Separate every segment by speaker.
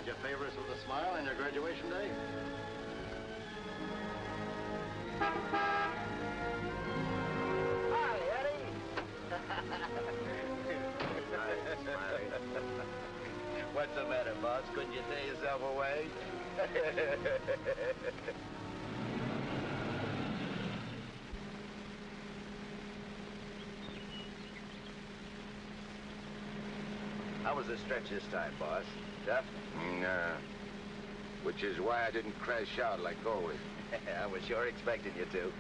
Speaker 1: you favor us with a smile on your graduation day?
Speaker 2: Hi, Eddie.
Speaker 3: What's the matter, boss? Couldn't you tear yourself away? How was the stretch this time, boss? Tough?
Speaker 4: Nah. Which is why I didn't crash out like always.
Speaker 3: I was sure expecting you to.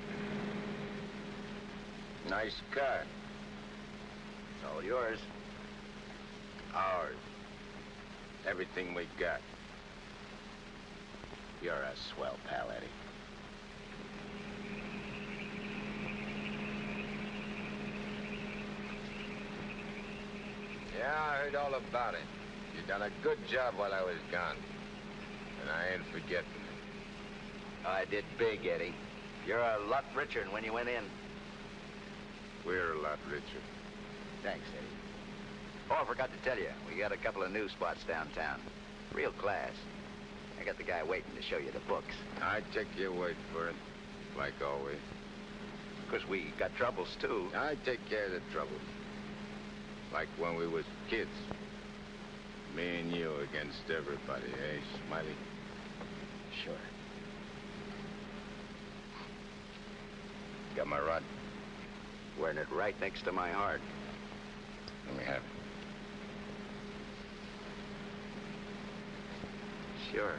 Speaker 4: Nice car.
Speaker 3: It's all yours.
Speaker 4: Ours. Everything we got. You're a swell pal, Eddie. Yeah, I heard all about it. You done a good job while I was gone. And I ain't forgetting it.
Speaker 3: I did big, Eddie. You're a lot richer than when you went in.
Speaker 4: We're a lot richer.
Speaker 3: Thanks, Eddie. Oh, I forgot to tell you, we got a couple of new spots downtown. Real class. I got the guy waiting to show you the books.
Speaker 4: I take your word for it, like always.
Speaker 3: Of course, we got troubles, too.
Speaker 4: I take care of the troubles. Like when we was kids. Me and you against everybody, eh, Smiley?
Speaker 3: Sure.
Speaker 4: Got my rod?
Speaker 3: Wearing it right next to my heart.
Speaker 4: Let me have it.
Speaker 3: Sure.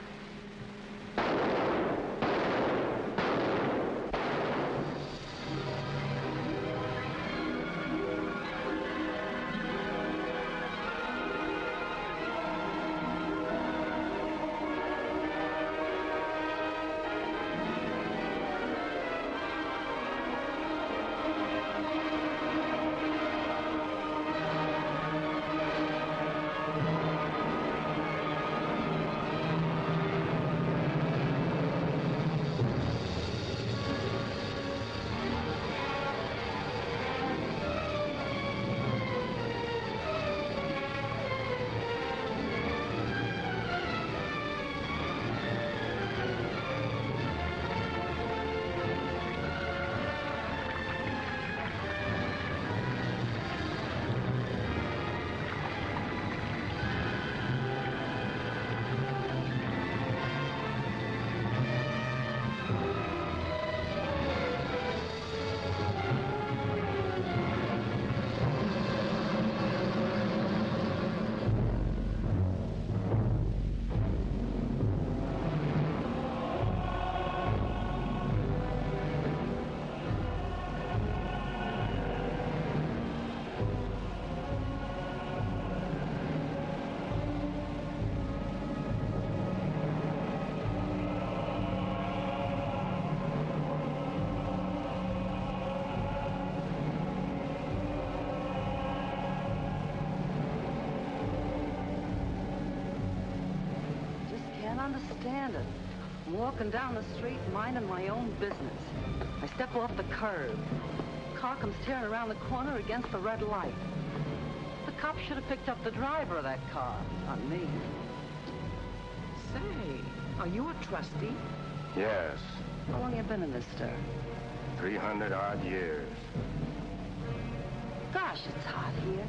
Speaker 5: Understand it. I'm walking down the street minding my own business. I step off the curb. Car comes tearing around the corner against the red light. The cop should have picked up the driver of that car, not me.
Speaker 6: Say, are you a trustee?
Speaker 4: Yes.
Speaker 5: How long you been in this stir?
Speaker 4: 300 odd years.
Speaker 5: Gosh, it's hot here.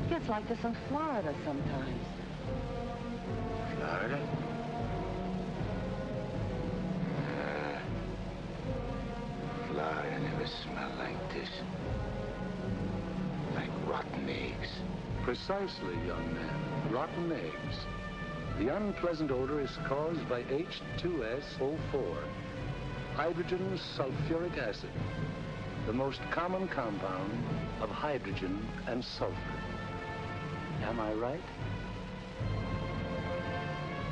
Speaker 5: Gets like this in Florida sometimes.
Speaker 4: Florida? Florida never smelled like this. Like rotten eggs.
Speaker 7: Precisely, young man. Rotten eggs. The unpleasant odor is caused by H2SO4, hydrogen sulfuric acid, the most common compound of hydrogen and sulfur. Am I right?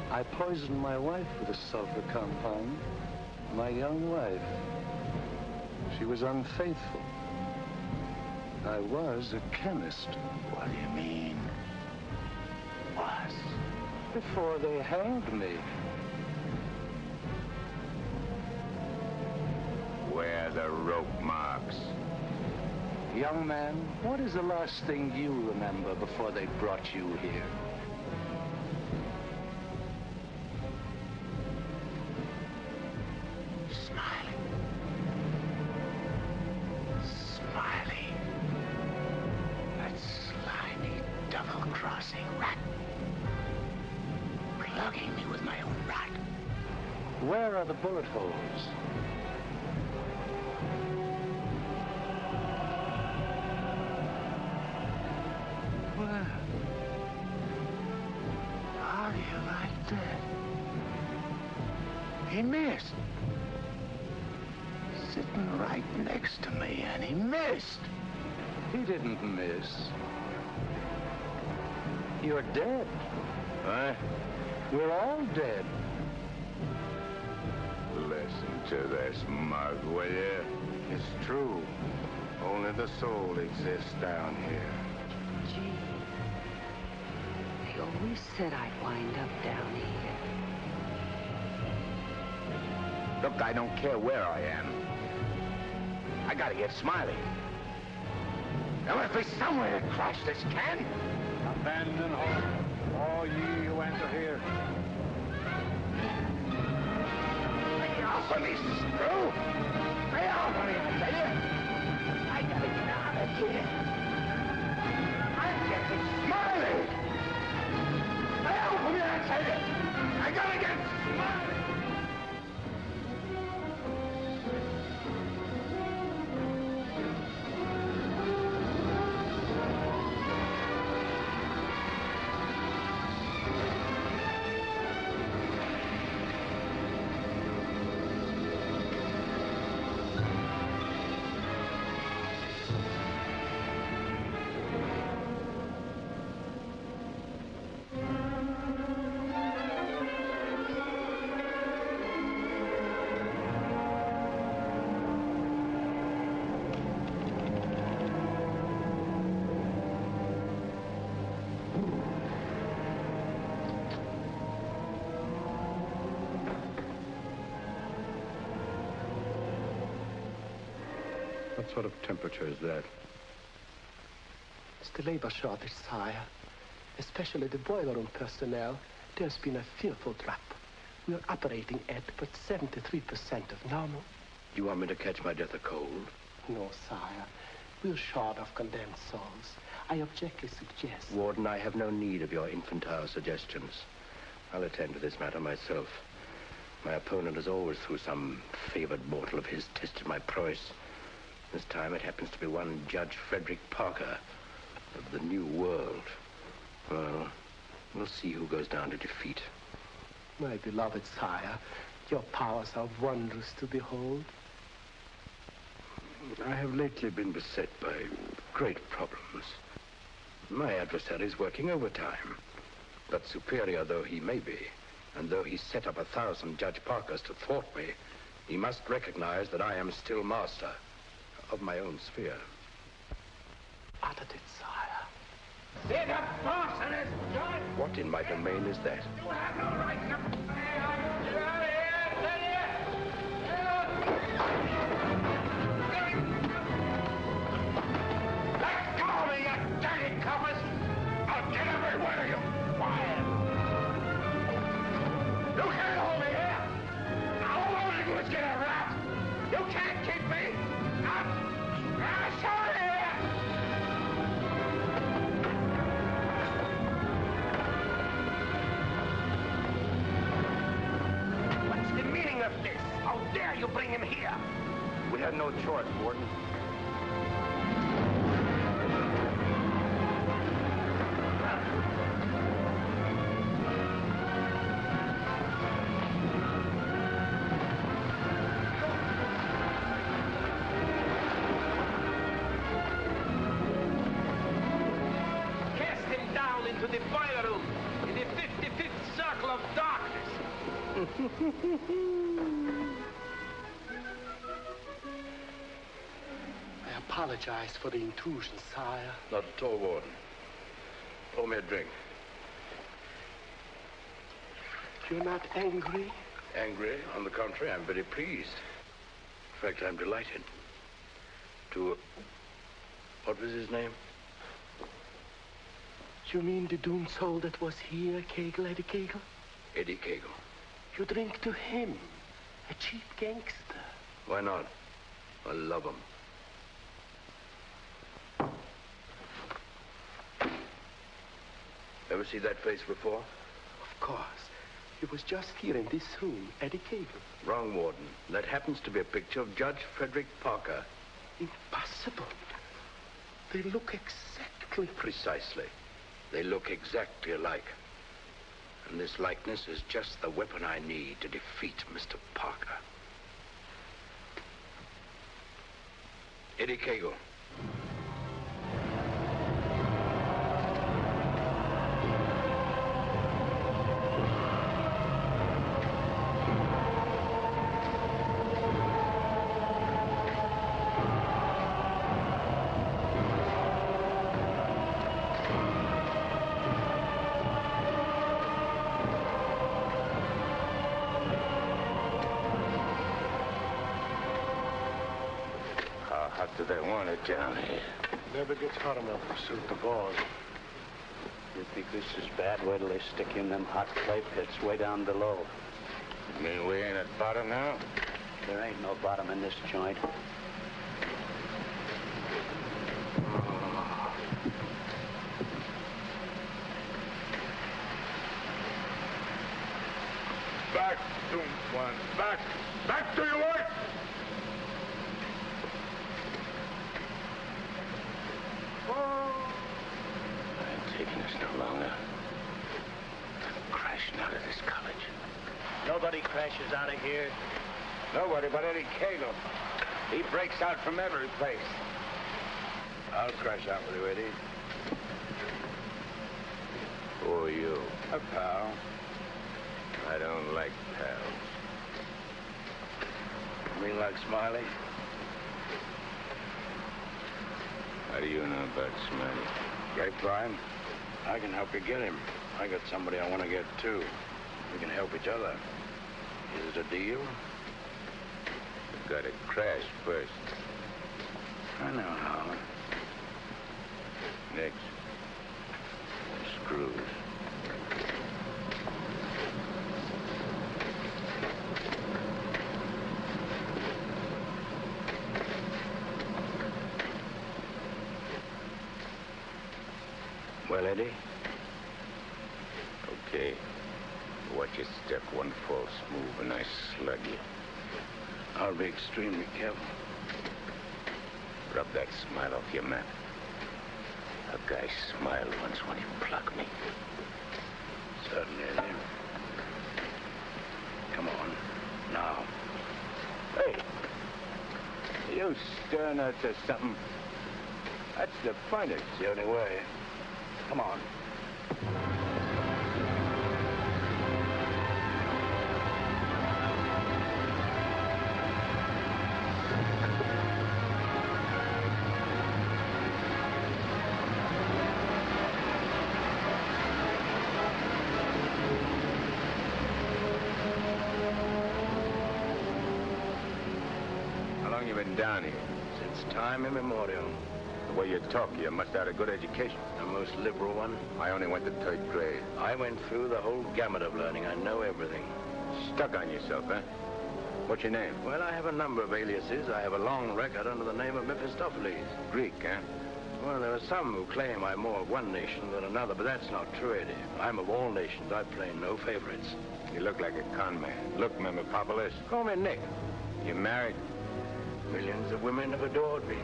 Speaker 7: I poisoned my wife with a sulfur compound, my young wife. She was unfaithful. I was a chemist.
Speaker 4: What do you mean? Was?
Speaker 7: Before they hanged me.
Speaker 4: Where are the rope marks?
Speaker 7: Young man, what is the last thing you remember before they brought you here? Where are the bullet holes?
Speaker 2: Well, how do you like that? He missed. Sitting right next to me, and he missed.
Speaker 7: He didn't miss. You're dead.
Speaker 2: What?
Speaker 7: We're all dead.
Speaker 4: Listen to this mug, will you?
Speaker 2: It's true. Only the soul exists down here.
Speaker 5: Gee, they always said I'd wind up down here.
Speaker 2: Look, I don't care where I am. I gotta get Smiley. There must be somewhere to crash this can.
Speaker 1: Abandon hope, all ye who enter here.
Speaker 2: Lay off of me, screw! Lay off of me, I tell you! I gotta get out of here. I'm getting Smiley! Lay off of me, I tell you! I gotta get Smiley!
Speaker 7: What sort of temperature is that?
Speaker 8: It's the labor shortage, sire. Especially the boiler room personnel. There's been a fearful drop. We're operating at but 73% of normal.
Speaker 7: You want me to catch my death of cold?
Speaker 8: No, sire. We're short of condemned souls. I objectly suggest...
Speaker 7: Warden, I have no need of your infantile suggestions. I'll attend to this matter myself. My opponent has always, through some favored mortal of his, tested my prowess. This time it happens to be one Judge Frederick Parker of the New World. Well, we'll see who goes down to defeat.
Speaker 8: My beloved sire, your powers are wondrous to behold.
Speaker 7: I have lately been beset by great problems. My adversary is working overtime. But superior though he may be, and though he set up 1,000 Judge Parkers to thwart me, he must recognize that I am still master of my own sphere.
Speaker 8: Uttered it, sire.
Speaker 2: See the boss of this joint?
Speaker 7: What in my domain is that?
Speaker 2: You have no right to... Get out of here! Get here! Let go of me, you dirty coppers! I'll get every one of you quiet! You can't hold me here! All I want to do is get a rat! You can't keep me! I'm sorry here! What's the meaning of this? How dare you bring him here?
Speaker 3: We had no choice, Warden.
Speaker 2: Cast him down into the boiler room in the 55th circle of darkness.
Speaker 8: I apologize for the intrusion, sire.
Speaker 7: Not at all, Warden. Pour me a drink.
Speaker 8: You're not angry?
Speaker 7: Angry? On the contrary, I'm very pleased. In fact, I'm delighted. What was his name?
Speaker 8: You mean the doomed soul that was here, Kegel, Eddie Kegel?
Speaker 7: Eddie Kegel.
Speaker 8: You drink to him, a cheap gangster.
Speaker 7: Why not? I love him. Ever see that face before?
Speaker 8: Of course. He was just here in this room, Eddie Cable.
Speaker 9: Wrong, Warden. That happens to be a picture of Judge Frederick Parker.
Speaker 8: Impossible. They look exactly...
Speaker 9: Precisely. They look exactly alike. And this likeness is just the weapon I need to defeat Mr. Parker. Eddie Cagle.
Speaker 4: Do they want it down here?
Speaker 8: Never gets hot enough to suit the boss.
Speaker 10: You think this is bad? Wait till they stick you in them hot clay pits way down below.
Speaker 4: You mean we ain't at bottom now?
Speaker 10: There ain't no bottom in this joint.
Speaker 4: Back, one. Back! Back to your work! I ain't taking this no longer. I'm crashing out of this college.
Speaker 10: Nobody crashes out of here.
Speaker 4: Nobody but Eddie Cagle. He breaks out from every place.
Speaker 9: I'll crash out with you, Eddie.
Speaker 4: Who are you?
Speaker 9: A pal.
Speaker 4: I don't like pals.
Speaker 9: You mean like Smiley?
Speaker 4: How do you know about Smiley?
Speaker 9: Grapevine. I can help you get him. I got somebody I want to get, too. We can help each other. Is it a deal?
Speaker 4: You've got to crash first.
Speaker 9: I know how.
Speaker 4: Next. Screws.
Speaker 9: Well, Eddie?
Speaker 4: Okay. Watch your step. One false move and I slug you.
Speaker 9: I'll be extremely careful.
Speaker 4: Rub that smile off your map. A guy smiled once when he plucked me.
Speaker 9: Certainly, Eddie. Come on. Now.
Speaker 4: Hey! You stirring us to something? That's the point. It's
Speaker 9: the only way. Come on.
Speaker 4: How long you been down here?
Speaker 9: Since time immemorial.
Speaker 4: The way you talk, you must have had a good education.
Speaker 9: The most liberal one.
Speaker 4: I only went to 3rd grade.
Speaker 9: I went through the whole gamut of learning. I know everything.
Speaker 4: Stuck on yourself, huh? What's your name?
Speaker 9: Well, I have a number of aliases. I have a long record under the name of Mephistopheles.
Speaker 4: Greek, huh?
Speaker 9: Well, there are some who claim I'm more of one nation than another, but that's not true, Eddie. I'm of all nations. I play no favorites.
Speaker 4: You look like a con man. Look, Mephistopheles.
Speaker 9: Call me Nick.
Speaker 4: You married?
Speaker 9: Millions of women have adored me.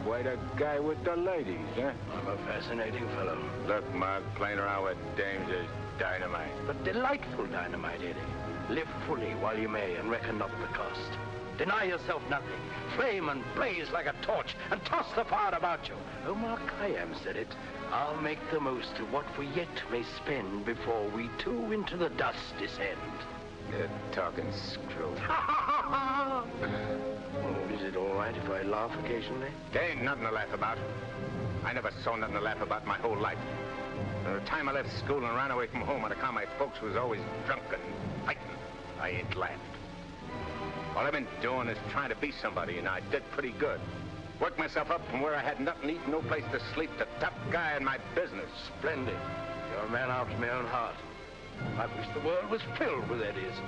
Speaker 4: Quite a guy with the ladies, huh?
Speaker 9: I'm a fascinating fellow.
Speaker 4: Look, Mark, playing around with dames is dynamite.
Speaker 9: But delightful dynamite, Eddie. Live fully while you may and reckon not the cost. Deny yourself nothing. Flame and blaze like a torch and toss the fire about you. Oh, Mark Khayyam said it. I'll make the most of what we yet may spend before we too into the dust descend.
Speaker 4: You're talking screw.
Speaker 9: Oh, is it all right if I laugh occasionally?
Speaker 4: There ain't nothing to laugh about. I never saw nothing to laugh about my whole life. From the time I left school and ran away from home on account my folks was always drunk and fighting, I ain't laughed. All I've been doing is trying to be somebody, and I did pretty good. Worked myself up from where I had nothing to eat, no place to sleep, to top guy in my business.
Speaker 9: Splendid. You're a man after my own heart. I wish the world was filled with Eddies.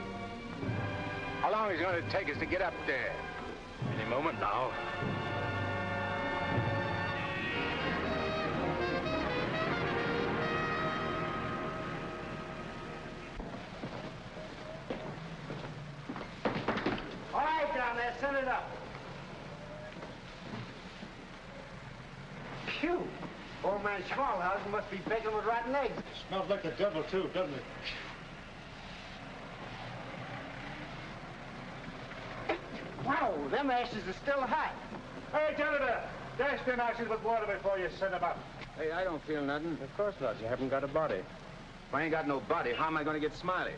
Speaker 4: How long is it going to take us to get up there?
Speaker 9: Any moment now.
Speaker 2: there, send it up. Phew. Old man Schmalhausen must be begging with rotten eggs.
Speaker 1: Smells like the devil, too, doesn't it?
Speaker 2: Wow, them ashes are still hot.
Speaker 1: Hey, janitor, dash them ashes with water before you send them up.
Speaker 4: Hey, I don't feel nothing.
Speaker 9: Of course not. You haven't got a body.
Speaker 4: If I ain't got no body, how am I going to get Smiley?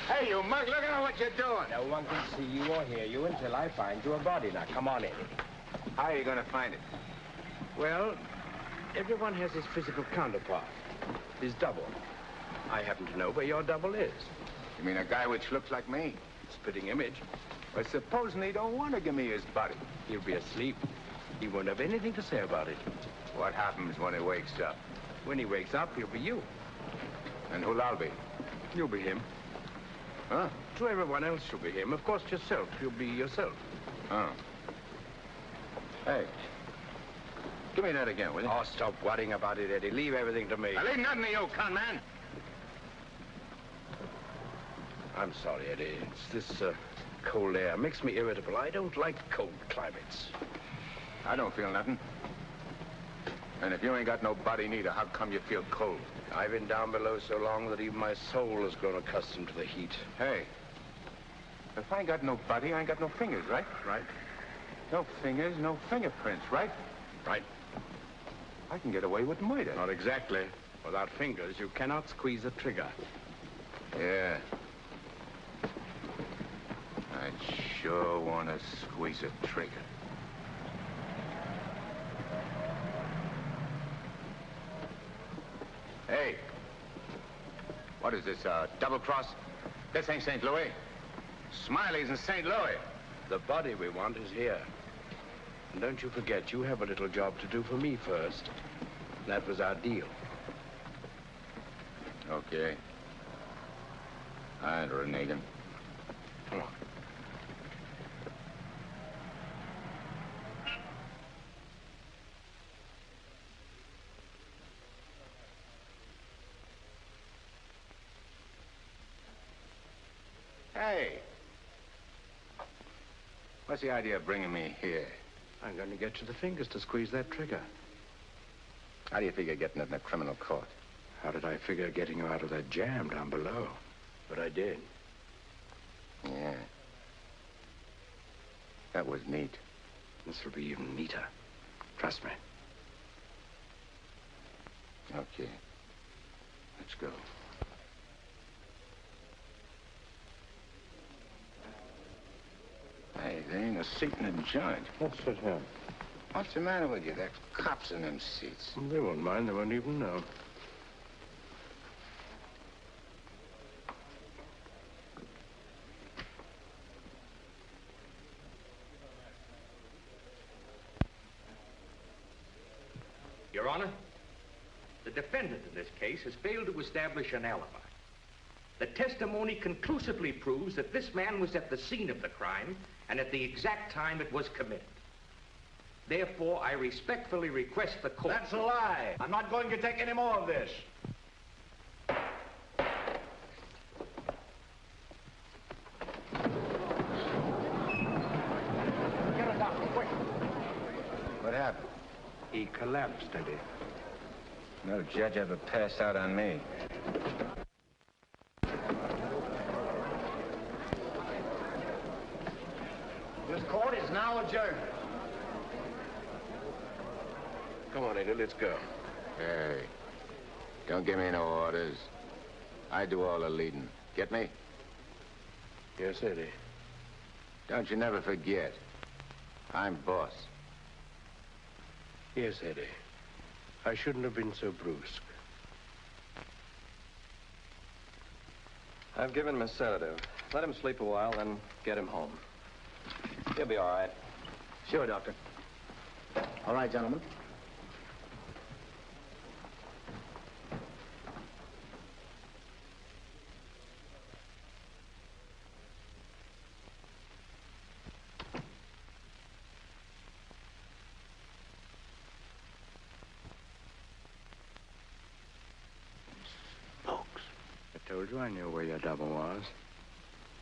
Speaker 4: Hey, you mug, look at what you're doing.
Speaker 9: No one can see you or hear you until I find you a body. Now, come on, Eddie.
Speaker 4: How are you going to find it?
Speaker 9: Well, everyone has his physical counterpart, his double. I happen to know where your double is.
Speaker 4: You mean a guy which looks like me?
Speaker 9: Spitting image.
Speaker 4: But supposing he don't want to give me his body?
Speaker 9: He'll be asleep. He won't have anything to say about it.
Speaker 4: What happens when he wakes up?
Speaker 9: When he wakes up, he'll be you.
Speaker 4: And who'll I be?
Speaker 9: You'll be him.
Speaker 4: Huh?
Speaker 9: To everyone else, you'll be him. Of course, yourself. You'll be yourself.
Speaker 4: Oh. Hey. Give me that again, will you?
Speaker 9: Oh, stop worrying about it, Eddie. Leave everything to me.
Speaker 4: I leave nothing to you, con man.
Speaker 9: I'm sorry, Eddie. It's this cold air. Makes me irritable. I don't like cold climates.
Speaker 4: I don't feel nothing. And if you ain't got no body neither, how come you feel cold?
Speaker 9: I've been down below so long that even my soul has grown accustomed to the heat.
Speaker 4: Hey, if I ain't got no body, I ain't got no fingers, right?
Speaker 9: Right.
Speaker 4: No fingers, no fingerprints, right?
Speaker 9: Right.
Speaker 4: I can get away with murder.
Speaker 9: Not exactly. Without fingers, you cannot squeeze a trigger.
Speaker 4: Yeah. I'd sure want to squeeze a trigger. Hey, what is this, double cross? This ain't St. Louis. Smiley's in St. Louis.
Speaker 9: The body we want is here. And don't you forget, you have a little job to do for me first. That was our deal.
Speaker 4: Okay. All right, Renegan.
Speaker 9: Come on.
Speaker 4: Hey. What's the idea of bringing me here?
Speaker 9: I'm going to get you the fingers to squeeze that trigger.
Speaker 4: How do you figure getting it in a criminal court?
Speaker 9: How did I figure getting you out of that jam down below? But I did.
Speaker 4: Yeah. That was neat.
Speaker 9: This will be even neater. Trust me.
Speaker 4: Okay. Let's go. Hey, there ain't a seat in the joint.
Speaker 9: Let's sit here.
Speaker 4: What's the matter with you? There's cops in them seats.
Speaker 9: They won't mind. They won't even know.
Speaker 11: Your Honor, the defendant in this case has failed to establish an alibi. The testimony conclusively proves that this man was at the scene of the crime and at the exact time it was committed. Therefore, I respectfully request the court...
Speaker 1: That's a lie. I'm not going to take any more of this.
Speaker 2: Get a doctor, quick.
Speaker 4: What happened?
Speaker 9: He collapsed, Eddie.
Speaker 4: No judge ever passed out on me.
Speaker 2: This court is now adjourned.
Speaker 9: Come on, Eddie, let's go.
Speaker 4: Hey, don't give me no orders. I do all the leading. Get me?
Speaker 9: Yes, Eddie.
Speaker 4: Don't you never forget. I'm boss.
Speaker 9: Yes, Eddie. I shouldn't have been so brusque.
Speaker 12: I've given him a sedative. Let him sleep a while, then get him home. He'll be all right.
Speaker 8: Sure, Doctor.
Speaker 2: All right, gentlemen.
Speaker 9: I told you I knew where your double was.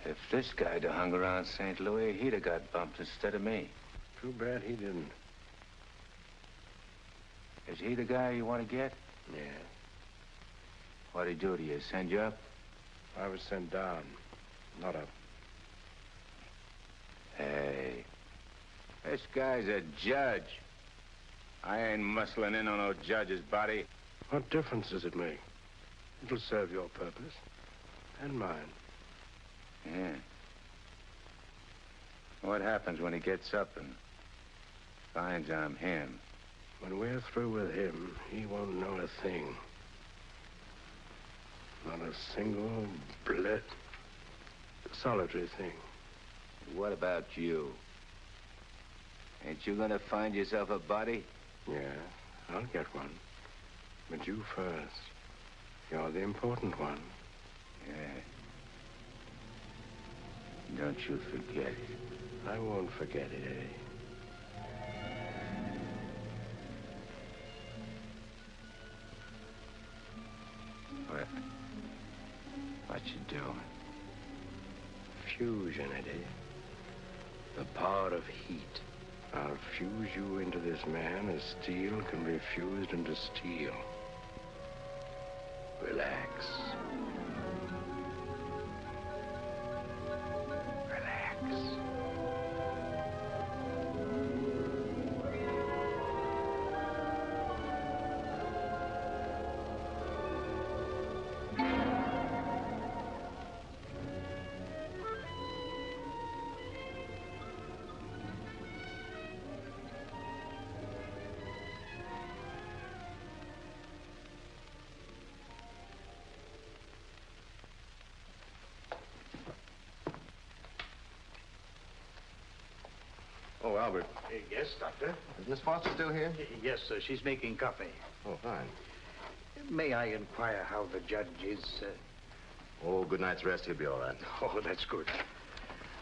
Speaker 4: If this guy'd have hung around St. Louis, he'd have got bumped instead of me.
Speaker 13: Too bad he didn't.
Speaker 4: Is he the guy you want to get?
Speaker 13: Yeah.
Speaker 4: What'd he do to you? Send you up?
Speaker 13: I was sent down, not up.
Speaker 4: Hey, this guy's a judge. I ain't muscling in on no judge's body.
Speaker 13: What difference does it make? It'll serve your purpose. And mine.
Speaker 4: Yeah. What happens when he gets up and finds I'm him?
Speaker 13: When we're through with him, he won't know a thing. Not a single solitary thing.
Speaker 4: What about you? Ain't you gonna find yourself a body?
Speaker 13: Yeah, I'll get one. But you first. You're the important one.
Speaker 4: Yeah. Don't you forget it.
Speaker 13: I won't forget it, eh?
Speaker 4: What you doing?
Speaker 13: Fusion, Eddie. The power of heat. I'll fuse you into this man as steel can be fused into steel. Relax. Relax.
Speaker 14: Oh, Albert.
Speaker 15: Yes, Doctor?
Speaker 14: Is Miss Foster still here?
Speaker 15: Yes, sir. She's making coffee.
Speaker 14: Oh, fine.
Speaker 15: May I inquire how the judge is?
Speaker 14: Oh, good night's rest. He'll be all right.
Speaker 15: Oh, that's good.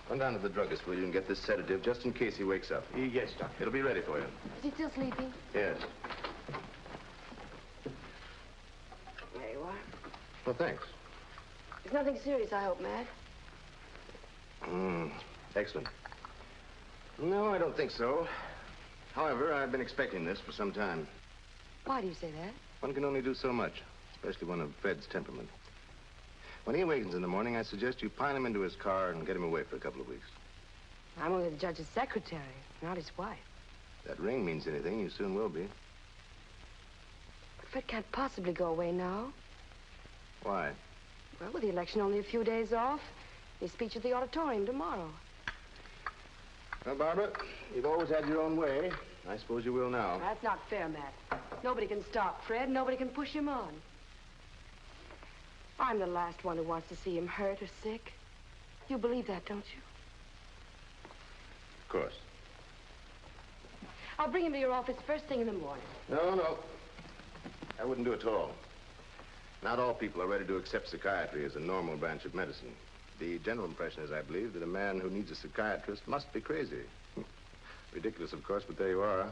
Speaker 14: Run down to the druggist, will you, and get this sedative just in case he wakes up.
Speaker 15: Yes, Doctor.
Speaker 14: It'll be ready for you.
Speaker 16: Is he still sleeping?
Speaker 14: Yes.
Speaker 16: There you are.
Speaker 14: Well, thanks.
Speaker 16: It's nothing serious, I hope, Matt.
Speaker 14: Excellent. No, I don't think so. However, I've been expecting this for some time.
Speaker 16: Why do you say that?
Speaker 14: One can only do so much, especially one of Fred's temperament. When he awakens in the morning, I suggest you pile him into his car and get him away for a couple of weeks.
Speaker 16: I'm only the judge's secretary, not his wife.
Speaker 14: If that ring means anything, you soon will be.
Speaker 16: But Fred can't possibly go away now.
Speaker 14: Why?
Speaker 16: Well, with the election only a few days off, his speech at the auditorium tomorrow.
Speaker 14: Well, Barbara, you've always had your own way. I suppose you will now.
Speaker 16: That's not fair, Matt. Nobody can stop Fred. Nobody can push him on. I'm the last one who wants to see him hurt or sick. You believe that, don't you?
Speaker 14: Of course.
Speaker 16: I'll bring him to your office first thing in the morning.
Speaker 14: No. I wouldn't do it at all. Not all people are ready to accept psychiatry as a normal branch of medicine. The general impression is, I believe, that a man who needs a psychiatrist must be crazy. Ridiculous, of course, but there you are.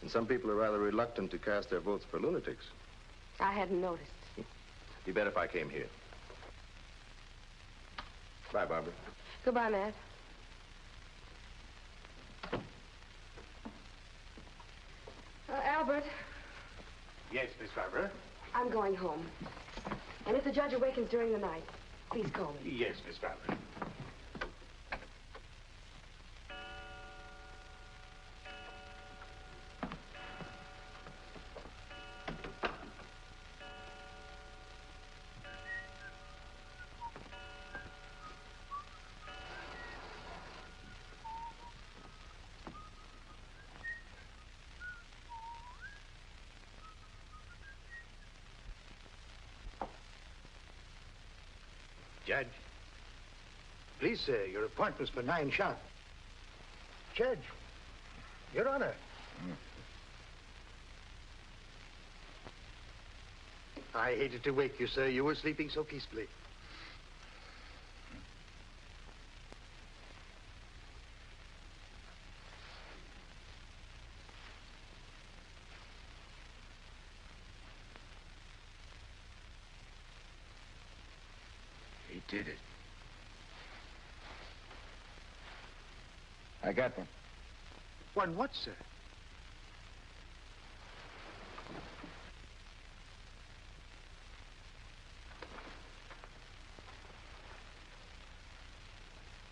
Speaker 14: And some people are rather reluctant to cast their votes for lunatics.
Speaker 16: I hadn't noticed.
Speaker 14: Be better if I came here. Bye, Barbara.
Speaker 16: Goodbye, Matt. Albert.
Speaker 15: Yes, Miss Barbara?
Speaker 16: I'm going home. And if the judge awakens during the night, please call me.
Speaker 15: Yes, Miss Barbara. Judge. Please, sir, your appointment's for 9 sharp. Judge. Your Honor. I hated to wake you, sir. You were sleeping so peacefully.
Speaker 4: He did it. I got one.
Speaker 15: One what, sir?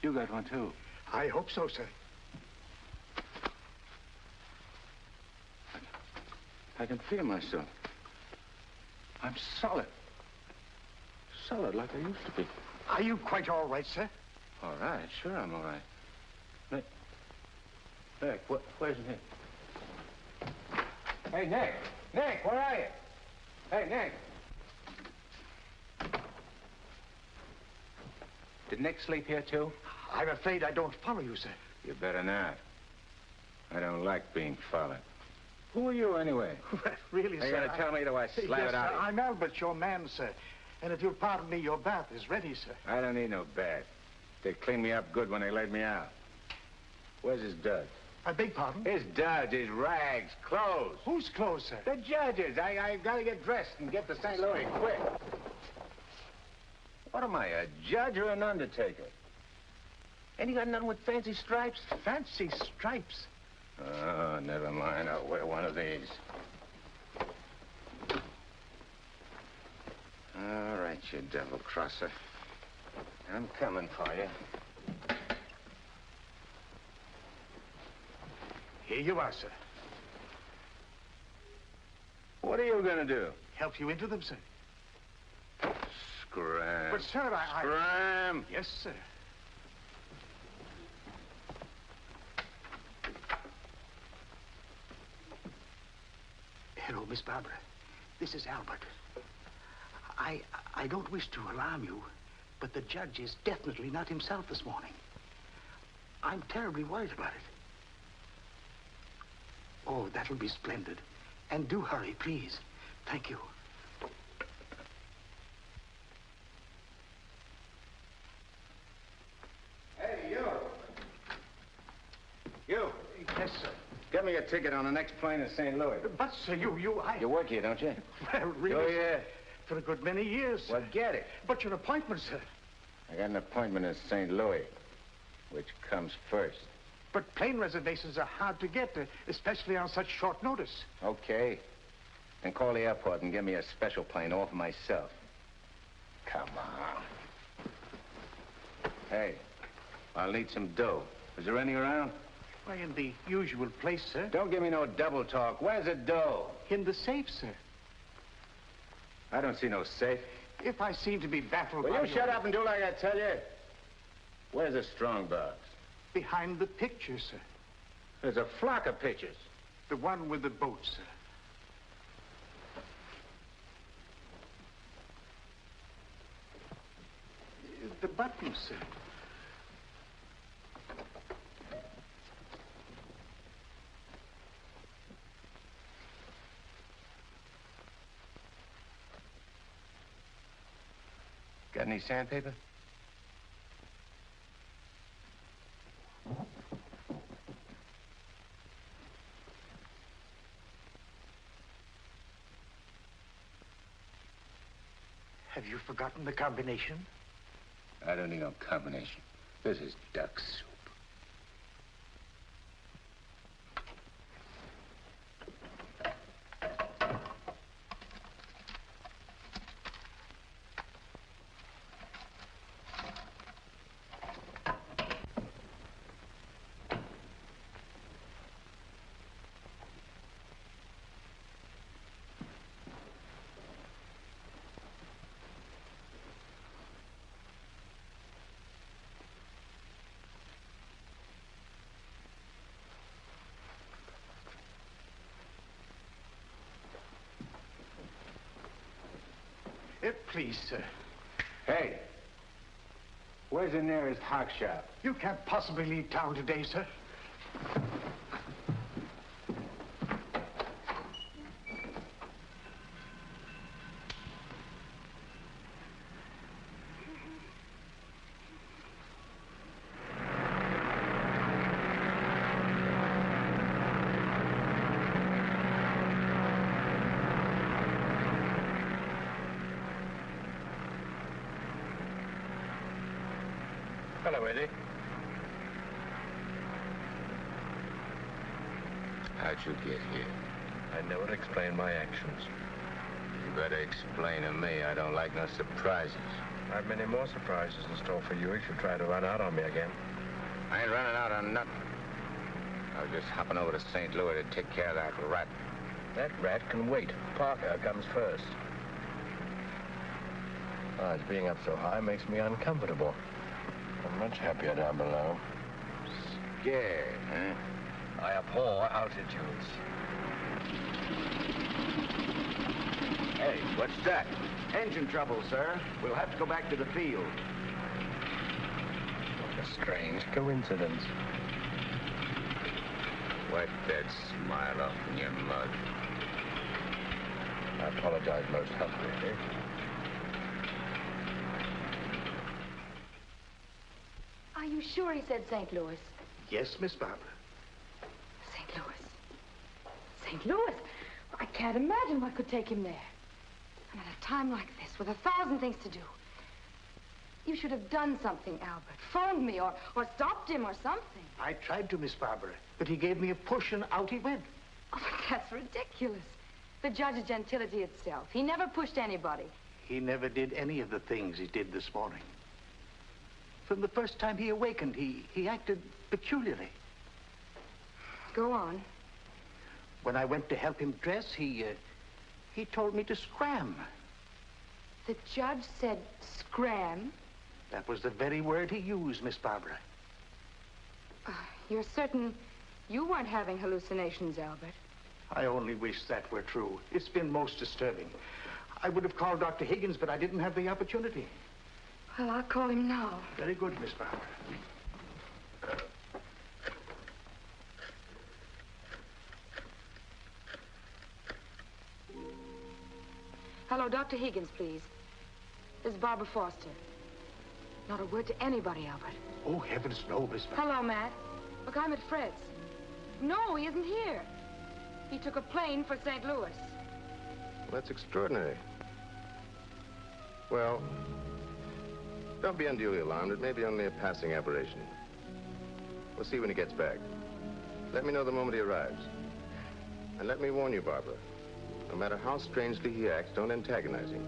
Speaker 4: You got one, too.
Speaker 15: I hope so, sir.
Speaker 4: I can feel myself. I'm solid. Solid like I used to be.
Speaker 15: Are you quite all right, sir?
Speaker 4: All right, sure I'm all right. Nick, where's Nick? Hey, Nick! Nick, where are you? Hey, Nick! Did Nick sleep here, too?
Speaker 15: I'm afraid I don't follow you, sir.
Speaker 4: You better not. I don't like being followed. Who are you, anyway?
Speaker 15: Really,
Speaker 4: Are you
Speaker 15: sir?
Speaker 4: going to tell me, or do I slap
Speaker 15: yes,
Speaker 4: it out
Speaker 15: sir,
Speaker 4: of you?
Speaker 15: I'm Albert, your man, sir. And if you'll pardon me, your bath is ready, sir.
Speaker 4: I don't need no bath. They cleaned me up good when they laid me out. Where's his duds?
Speaker 15: I beg pardon?
Speaker 4: His duds, his rags, clothes.
Speaker 15: Whose clothes, sir?
Speaker 4: The judge's. I got to get dressed and get to St. Louis quick. What am I, a judge or an undertaker? Ain't you got nothing with fancy stripes?
Speaker 15: Fancy stripes?
Speaker 4: Oh, never mind. I'll wear one of these. All right, you devil crosser. I'm coming for you.
Speaker 15: Here you are, sir.
Speaker 4: What are you going to do?
Speaker 15: Help you into them, sir.
Speaker 4: Scram.
Speaker 15: But, sir,
Speaker 4: Scram.
Speaker 15: Yes, sir. Hello, Miss Barbara. This is Albert. I don't wish to alarm you, but the judge is definitely not himself this morning. I'm terribly worried about it. Oh, that'll be splendid. And do hurry, please. Thank you.
Speaker 4: Hey, you. You.
Speaker 15: Yes, sir.
Speaker 4: Get me a ticket on the next plane to St. Louis.
Speaker 15: But, sir, You
Speaker 4: work here, don't you?
Speaker 15: Well, really,
Speaker 4: Oh, yeah.
Speaker 15: for a good many years.
Speaker 4: Well, get it.
Speaker 15: But your appointment, sir.
Speaker 4: I got an appointment in St. Louis. Which comes first?
Speaker 15: But plane reservations are hard to get, especially on such short notice.
Speaker 4: Okay. Then call the airport and give me a special plane all for myself. Come on. Hey, I'll need some dough. Is there any around?
Speaker 15: Why, in the usual place, sir.
Speaker 4: Don't give me no double talk. Where's the dough?
Speaker 15: In the safe, sir.
Speaker 4: I don't see no safe.
Speaker 15: If I seem to be baffled
Speaker 4: Will
Speaker 15: by
Speaker 4: you shut up and do like I tell you? Where's the strong box?
Speaker 15: Behind the picture, sir.
Speaker 4: There's a flock of pictures.
Speaker 15: The one with the boat, sir. The button, sir.
Speaker 4: Got any sandpaper?
Speaker 15: Have you forgotten the combination?
Speaker 4: I don't need no combination. This is duck soup.
Speaker 15: Please, sir.
Speaker 4: Hey, where's the nearest hock shop?
Speaker 15: You can't possibly leave town today, sir.
Speaker 4: Hello, Eddie.
Speaker 13: How'd you get here?
Speaker 9: I never explain my actions.
Speaker 13: You better explain to me. I don't like no surprises.
Speaker 9: I've many more surprises in store for you if you try to run out on me again.
Speaker 4: I ain't running out on nothing. I was just hopping over to St. Louis to take care of that rat.
Speaker 9: That rat can wait. Parker comes first. Besides, being up so high makes me uncomfortable. I'm much happier down below.
Speaker 4: Scared, huh?
Speaker 9: I abhor altitudes.
Speaker 3: Hey, what's that? Engine trouble, sir. We'll have to go back to the field.
Speaker 9: What a strange coincidence.
Speaker 13: Wipe that smile off in your mug.
Speaker 9: I apologize most humbly.
Speaker 16: Are you sure he said St. Louis?
Speaker 15: Yes, Miss Barbara.
Speaker 16: St. Louis. St. Louis? I can't imagine what could take him there. And at a time like this, with 1,000 things to do. You should have done something, Albert. Phoned me or stopped him or something.
Speaker 15: I tried to, Miss Barbara, but he gave me a push and out he went.
Speaker 16: Oh, but that's ridiculous. The judge is gentility itself. He never pushed anybody.
Speaker 15: He never did any of the things he did this morning. From the first time he awakened, he acted peculiarly.
Speaker 16: Go on.
Speaker 15: When I went to help him dress, he told me to scram.
Speaker 16: The judge said scram?
Speaker 15: That was the very word he used, Miss Barbara.
Speaker 16: You're certain you weren't having hallucinations, Albert?
Speaker 15: I only wish that were true. It's been most disturbing. I would have called Dr. Higgins, but I didn't have the opportunity.
Speaker 16: Well, I'll call him now.
Speaker 15: Very good, Miss Barbara.
Speaker 16: Hello, Dr. Higgins, please. This is Barbara Foster. Not a word to anybody, Albert.
Speaker 15: Oh, heavens, no, Miss Barbara.
Speaker 16: Hello, Matt. Look, I'm at Fred's. No, he isn't here. He took a plane for St. Louis.
Speaker 14: That's extraordinary. Well, don't be unduly alarmed. It may be only a passing aberration. We'll see when he gets back. Let me know the moment he arrives. And let me warn you, Barbara. No matter how strangely he acts, don't antagonize him.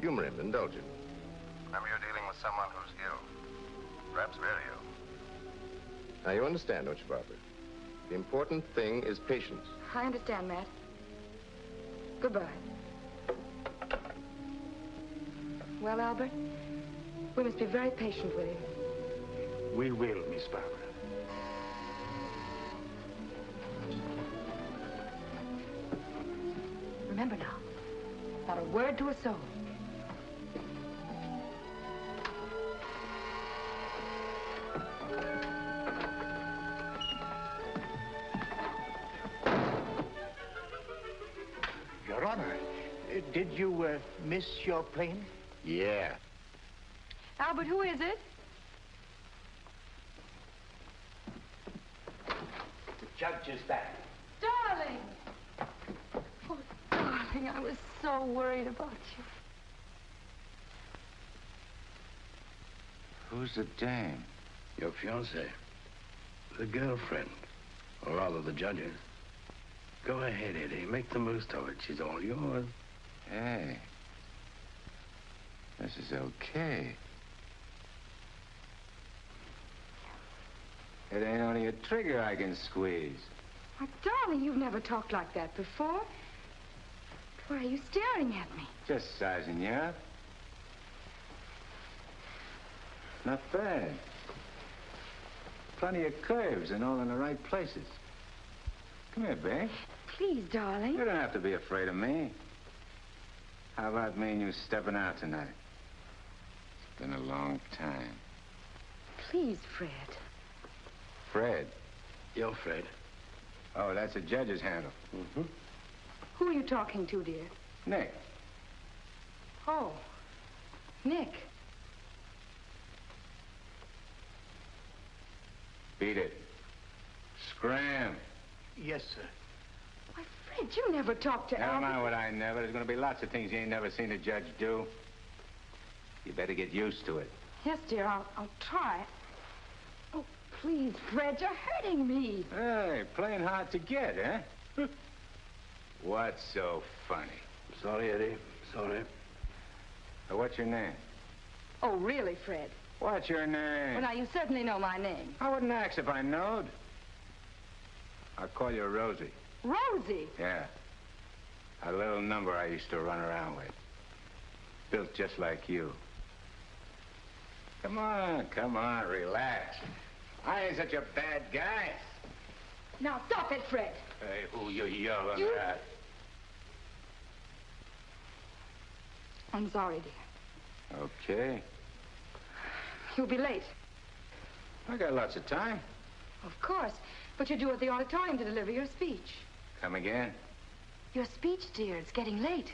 Speaker 14: Humor him, indulge him. Remember, you're dealing with someone who's ill. Perhaps very ill. Now, you understand, don't you, Barbara? The important thing is patience.
Speaker 16: I understand, Matt. Goodbye. Well, Albert, we must be very patient with him.
Speaker 15: We will, Miss Barbara.
Speaker 16: Remember now, not a word to a soul.
Speaker 15: Your Honor, did you miss your plane?
Speaker 4: Yeah.
Speaker 16: Albert, who is it?
Speaker 15: The judge is back.
Speaker 16: Darling! Oh, darling, I was so worried about you.
Speaker 13: Who's the dame?
Speaker 9: Your fiancée. The girlfriend. Or rather, the judge's. Go ahead, Eddie. Make the most of it. She's all yours.
Speaker 13: Hey. This is okay. It ain't only a trigger I can squeeze.
Speaker 16: My darling, you've never talked like that before. Why are you staring at me?
Speaker 13: Just sizing you up. Not bad. Plenty of curves and all in the right places. Come here, babe.
Speaker 16: Please, darling.
Speaker 13: You don't have to be afraid of me. How about me and you stepping out tonight? It's been a long time.
Speaker 16: Please, Fred.
Speaker 13: Fred?
Speaker 9: You're Fred.
Speaker 13: Oh, that's a judge's handle.
Speaker 9: Mm-hmm.
Speaker 16: Who are you talking to, dear?
Speaker 13: Nick.
Speaker 16: Oh, Nick.
Speaker 13: Beat it. Scram.
Speaker 15: Yes, sir.
Speaker 16: Why, Fred, you never talked to
Speaker 13: Never
Speaker 16: Albert.
Speaker 13: mind what I never. There's going to be lots of things you ain't never seen a judge do. You better get used to it.
Speaker 16: Yes, dear, I'll try. Oh, Please, Fred, you're hurting me.
Speaker 4: Hey, playing hard to get, huh? What's so funny?
Speaker 13: Sorry, Eddie. Sorry.
Speaker 4: What's your name?
Speaker 16: Oh, really, Fred?
Speaker 4: What's your name?
Speaker 16: Well, now, you certainly know my name.
Speaker 4: I wouldn't ask if I knowed. I'll call you Rosie.
Speaker 16: Rosie?
Speaker 4: Yeah. A little number I used to run around with. Built just like you. Come on, relax. I ain't such a bad guy.
Speaker 16: Now, stop it, Fred.
Speaker 4: Hey, who you yelling at?
Speaker 16: I'm sorry, dear.
Speaker 4: Okay.
Speaker 16: You'll be late.
Speaker 4: I got lots of time.
Speaker 16: Of course. But you're due at the auditorium to deliver your speech.
Speaker 4: Come again?
Speaker 16: Your speech, dear. It's getting late.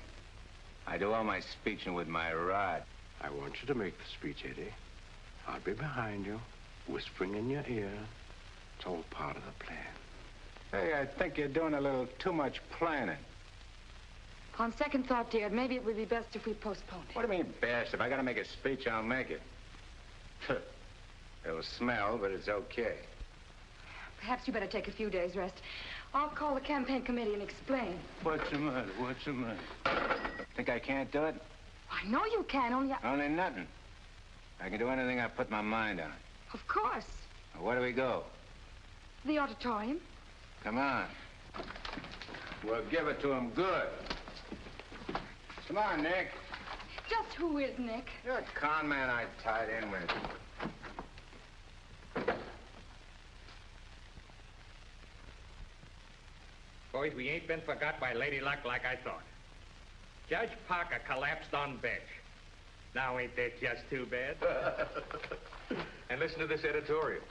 Speaker 4: I do all my speeching with my rod.
Speaker 13: I want you to make the speech, Eddie. I'll be behind you, whispering in your ear. It's all part of the plan.
Speaker 4: Hey, I think you're doing a little too much planning.
Speaker 16: On second thought, dear, maybe it would be best if we postponed it.
Speaker 4: What do you mean, best? If I gotta make a speech, I'll make it. It'll smell, but it's okay.
Speaker 16: Perhaps you better take a few days' rest. I'll call the campaign committee and explain.
Speaker 4: What's the matter? What's the matter? Think I can't do it?
Speaker 16: I know you can, only
Speaker 4: Only nothing. I can do anything I put my mind on.
Speaker 16: Of course.
Speaker 4: Now, where do we go?
Speaker 16: The auditorium.
Speaker 4: Come on. We'll give it to him good. Come on, Nick.
Speaker 16: Just who is Nick?
Speaker 4: You're a con man I tied in with.
Speaker 11: Boys, we ain't been forgot by Lady Luck like I thought. Judge Parker collapsed on bench. Now ain't that just too bad? And listen to this editorial.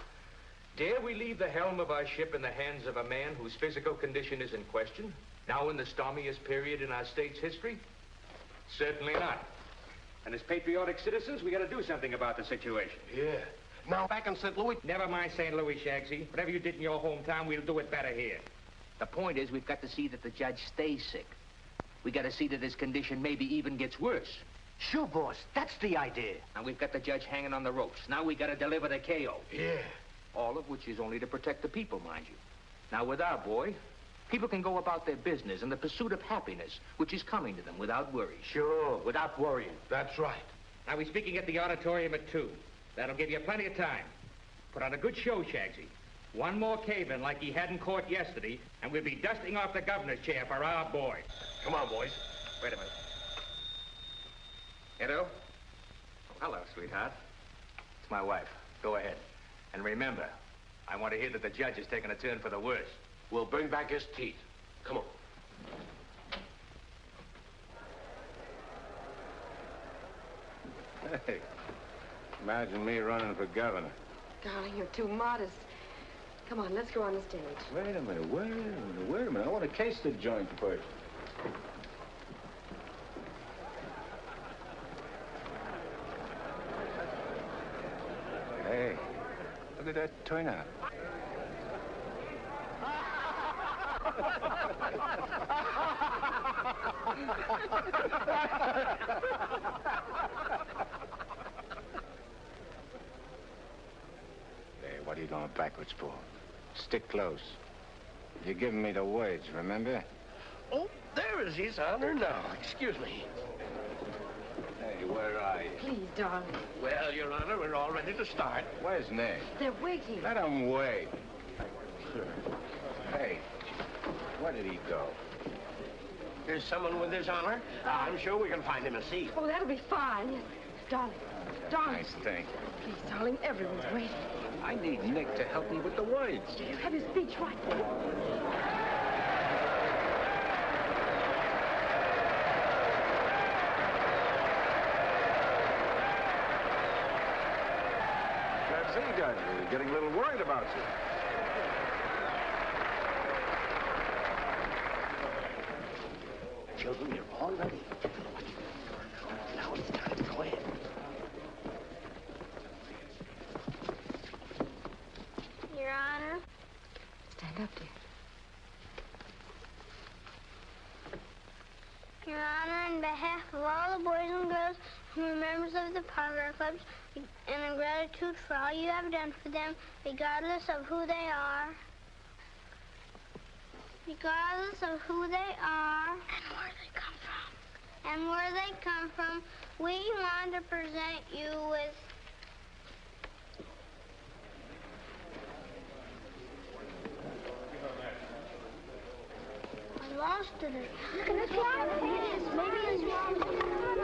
Speaker 11: Dare we leave the helm of our ship in the hands of a man whose physical condition is in question, now in the stormiest period in our state's history? Certainly not. And as patriotic citizens, we gotta do something about the situation.
Speaker 13: Yeah. Now, back in St. Louis...
Speaker 11: Never mind St. Louis, Shagsy. Whatever you did in your hometown, we'll do it better here.
Speaker 17: The point is, we've got to see that the judge stays sick. We got to see that his condition maybe even gets worse.
Speaker 9: Sure, boss. That's the idea.
Speaker 17: And we've got the judge hanging on the ropes. Now we got to deliver the KO.
Speaker 13: Yeah.
Speaker 17: All of which is only to protect the people, mind you. Now, with our boy, people can go about their business in the pursuit of happiness, which is coming to them without worry.
Speaker 9: Sure, without worrying.
Speaker 13: That's right.
Speaker 11: Now, we're speaking at the auditorium at 2. That'll give you plenty of time. Put on a good show, Shagsy. One more cave-in like he had in court yesterday, and we'll be dusting off the governor's chair for our boy.
Speaker 13: Come on, boys.
Speaker 11: Wait a minute.
Speaker 17: Edo? Hello, sweetheart. It's my wife. Go ahead. And remember, I want to hear that the judge is taking a turn for the worse.
Speaker 13: We'll bring back his teeth. Come on.
Speaker 4: Hey, imagine me running for governor.
Speaker 16: Darling, you're too modest. Come on, let's go on the stage.
Speaker 4: Wait a minute. I want to case the joint first. Hey, look at that turnout. Hey, what are you going backwards for? Stick close. You're giving me the words, remember?
Speaker 13: Oh, there is His Honor now. Excuse me.
Speaker 4: Hey, where are you?
Speaker 16: Please, darling.
Speaker 13: Well, Your Honor, we're all ready to start.
Speaker 4: Where's Nick?
Speaker 16: They're waiting.
Speaker 4: Let him wait. Hey, where did he go?
Speaker 13: There's someone with His Honor. I'm sure we can find him a seat.
Speaker 16: Oh, that'll be fine. Yes. Darling. Darling.
Speaker 4: Nice thing.
Speaker 16: Please, darling, everyone's waiting.
Speaker 4: I need Nick to help me with the words.
Speaker 16: You have your speech right there.
Speaker 14: We're getting a little worried about you.
Speaker 9: Children, you're all ready. Now it's time. Go ahead.
Speaker 18: Your Honor.
Speaker 16: Stand up, dear.
Speaker 18: Your Honor, on behalf of all the boys and girls who are members of the Parker Clubs, and in gratitude for all you have done for them, regardless of who they are. Regardless of who they are. And where they come from. And where they come from, we want to present you with... I lost it. Look at this one. Yes, maybe it's wrong.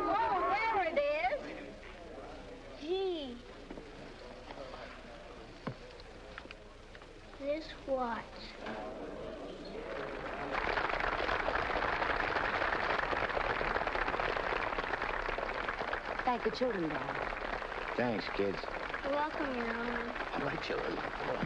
Speaker 18: Oh, there it is. Gee. This what?
Speaker 5: Thank the children, Dad.
Speaker 3: Thanks, kids.
Speaker 18: You're welcome, Your Honor.
Speaker 8: All right, children. All right.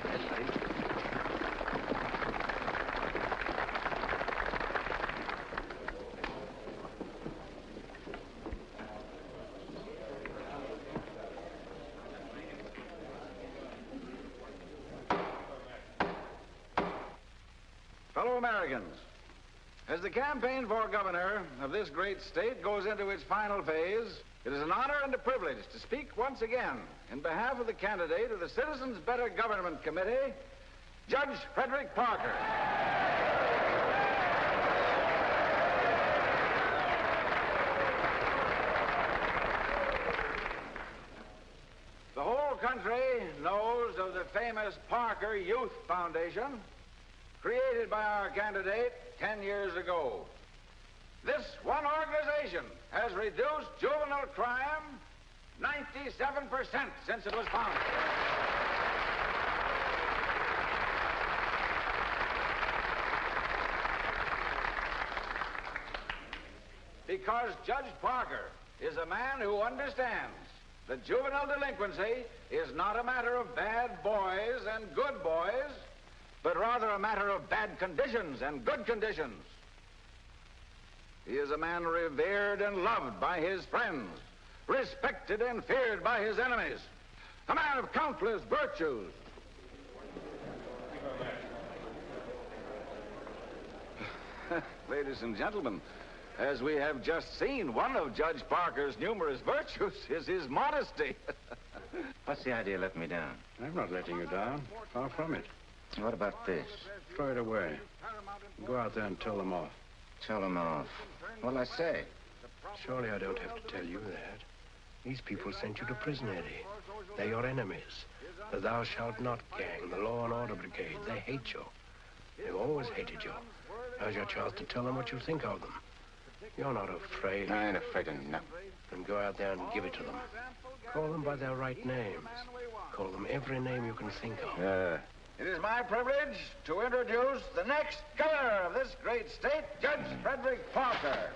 Speaker 19: Fellow Americans, as the campaign for governor of this great state goes into its final phase, it is an honor and a privilege to speak once again in behalf of the candidate of the Citizens Better Government Committee, Judge Frederick Parker. The whole country knows of the famous Parker Youth Foundation, created by our candidate 10 years ago. This one organization has reduced juvenile crime 97% since it was founded. Because Judge Parker is a man who understands that juvenile delinquency is not a matter of bad boys and good boys, but rather a matter of bad conditions and good conditions. He is a man revered and loved by his friends, respected and feared by his enemies, a man of countless virtues. Ladies and gentlemen, as we have just seen, one of Judge Parker's numerous virtues is his modesty.
Speaker 3: What's the idea of letting me down?
Speaker 13: I'm not letting you down. Far from it.
Speaker 3: What about this?
Speaker 13: Throw it away. Go out there and tell them off.
Speaker 3: Tell them off. What'll I say?
Speaker 8: Surely I don't have to tell you that. These people sent you to prison, Eddie. They're your enemies. The Thou Shalt Not gang, the Law and Order Brigade, they hate you. They've always hated you. Now's your chance to tell them what you think of them. You're not afraid.
Speaker 3: I ain't afraid of nothing.
Speaker 8: Then go out there and give it to them. Call them by their right names. Call them every name you can think of.
Speaker 19: It is my privilege to introduce the next governor of this great state, Judge Frederick Parker.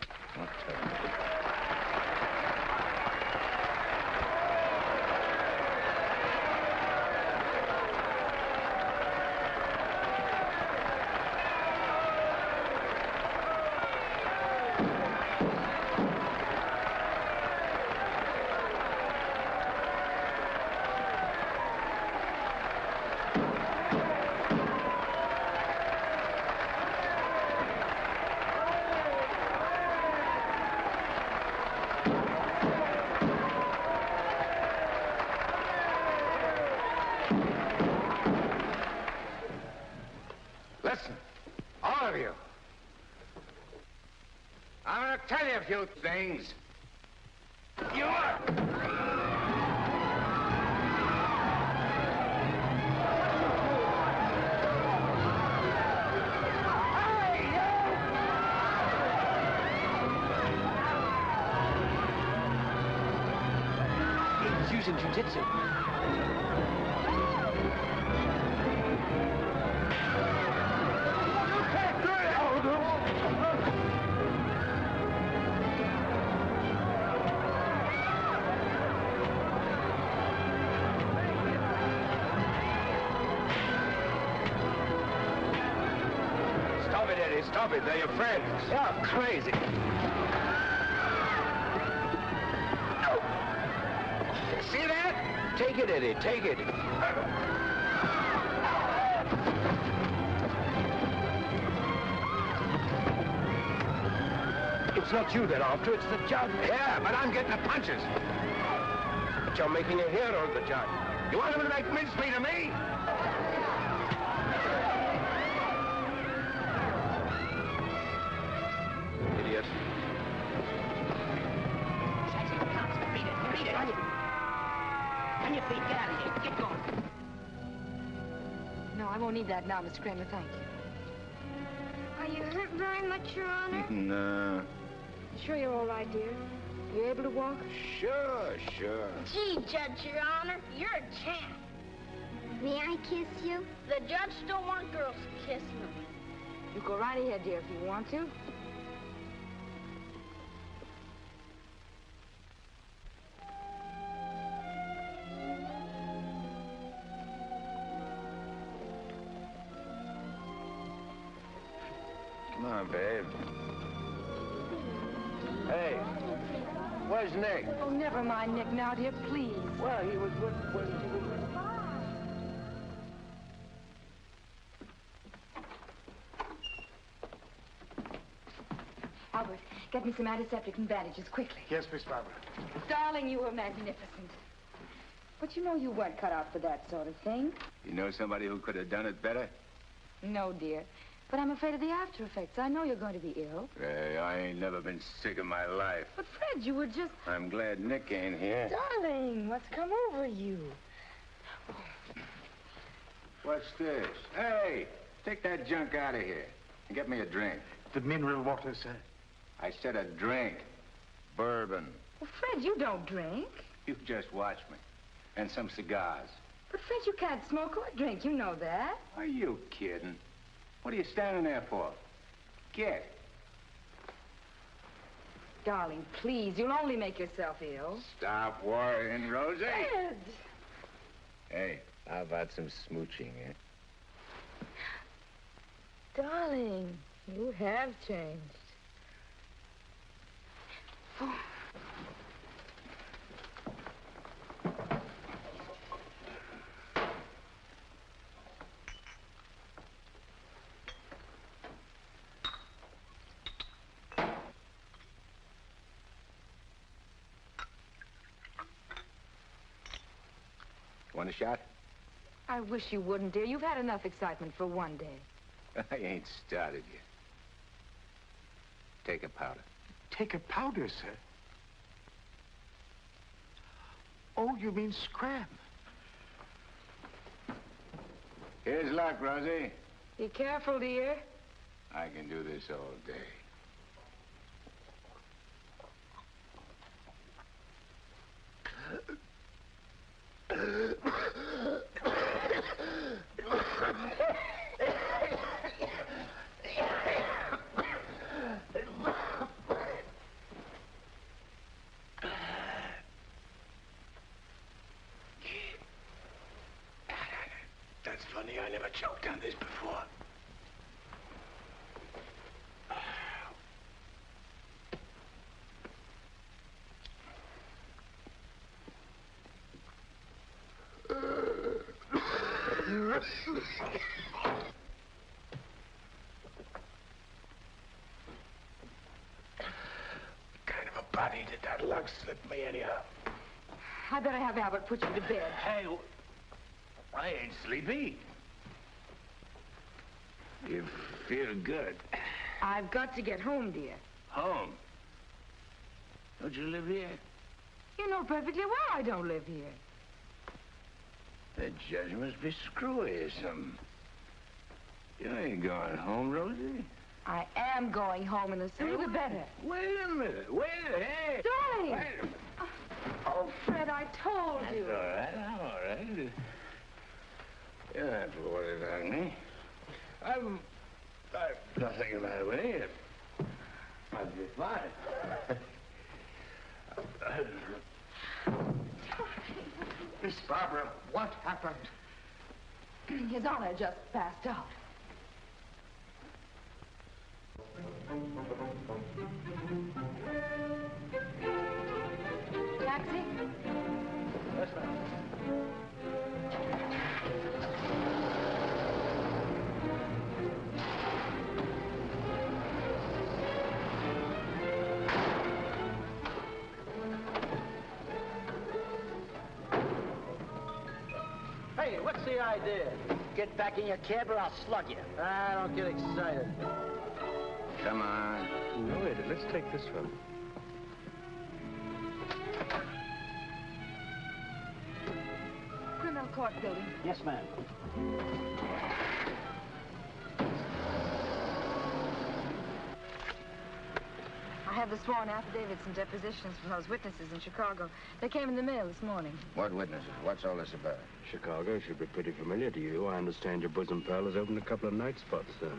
Speaker 19: Listen, all of you. I'm going to tell you a few things. You are...
Speaker 17: He's using jiu-jitsu.
Speaker 19: Stop it, Eddie. Stop it. They're your friends.
Speaker 17: You're crazy.
Speaker 19: See that?
Speaker 17: Take it, Eddie. Take it.
Speaker 9: It's not you they're after, it's the judge.
Speaker 4: Yeah, but I'm getting the punches.
Speaker 9: But you're making a hero of the judge.
Speaker 4: You want him to make mincemeat of me?
Speaker 9: Idiot.
Speaker 2: Beat it. On your feet. Get out of here. Get going.
Speaker 16: No, I won't need that now, Mr. Kramer. Thank you.
Speaker 18: Are you hurt very much, Your Honor?
Speaker 4: No.
Speaker 16: Sure you're all right, dear? You able to walk?
Speaker 4: Sure.
Speaker 18: Gee, Judge, Your Honor, you're a champ. May I kiss you? The judge don't want girls kissing him.
Speaker 16: You go right ahead, dear, if you want to.
Speaker 4: Come on, babe. Hey, where's Nick?
Speaker 16: Oh, never mind Nick now, dear, please.
Speaker 9: Well, he was with...
Speaker 16: Albert, get me some antiseptic and bandages, quickly.
Speaker 15: Yes, Miss Barbara.
Speaker 16: Darling, you were magnificent. But you know you weren't cut out for that sort of thing.
Speaker 4: You know somebody who could have done it better?
Speaker 16: No, dear. But I'm afraid of the after effects. I know you're going to be ill.
Speaker 4: Hey, I ain't never been sick in my life.
Speaker 16: But, Fred, you were just...
Speaker 4: I'm glad Nick ain't here.
Speaker 16: Darling, what's come over you?
Speaker 4: What's this? Hey, take that junk out of here and get me a drink.
Speaker 15: The mineral water, sir.
Speaker 4: I said a drink. Bourbon.
Speaker 16: Well, Fred, you don't drink.
Speaker 4: You just watch me. And some cigars.
Speaker 16: But, Fred, you can't smoke or drink. You know that.
Speaker 4: Are you kidding? What are you standing there for? Get.
Speaker 16: Darling, please, you'll only make yourself ill.
Speaker 4: Stop worrying, Rosie.
Speaker 16: Fred!
Speaker 4: Hey, how about some smooching, eh?
Speaker 16: Darling, you have changed. Oh.
Speaker 4: Want a shot?
Speaker 16: I wish you wouldn't, dear. You've had enough excitement for one day.
Speaker 4: I ain't started yet. Take a powder.
Speaker 15: Take a powder, sir? Oh, you mean scram?
Speaker 4: Here's luck, Rosie.
Speaker 16: Be careful, dear.
Speaker 4: I can do this all day.
Speaker 9: That's funny. I never choked on this before. What kind of a body did that lug slip me anyhow?
Speaker 16: I better have Albert put you to bed.
Speaker 9: Hey, I ain't sleepy. You feel good.
Speaker 16: I've got to get home, dear.
Speaker 9: Home? Don't you live here?
Speaker 16: You know perfectly well I don't live here.
Speaker 9: The judge must be screwy or something. You ain't going home, Rosie.
Speaker 16: I am going home, and the sooner the better.
Speaker 9: Wait a minute. Hey.
Speaker 16: Darling!
Speaker 9: Wait a minute.
Speaker 16: Oh, Fred, I told you.
Speaker 9: All right, I'm all right. You don't have to worry about me. I've nothing the matter with me. I'll be fine.
Speaker 15: Miss Barbara, what happened?
Speaker 16: His Honor just passed out. Taxi?
Speaker 9: Yes, ma'am. Hey, what's the idea?
Speaker 2: Get back in your cab or I'll slug you.
Speaker 9: I don't get excited.
Speaker 4: Come on.
Speaker 12: No, Eddie, let's take this one.
Speaker 16: Criminal court building.
Speaker 2: Yes, ma'am.
Speaker 16: I have the sworn affidavits and depositions from those witnesses in Chicago. They came in the mail this morning.
Speaker 3: What witnesses? What's all this about?
Speaker 13: Chicago should be pretty familiar to you. I understand your bosom pal has opened a couple of night spots there.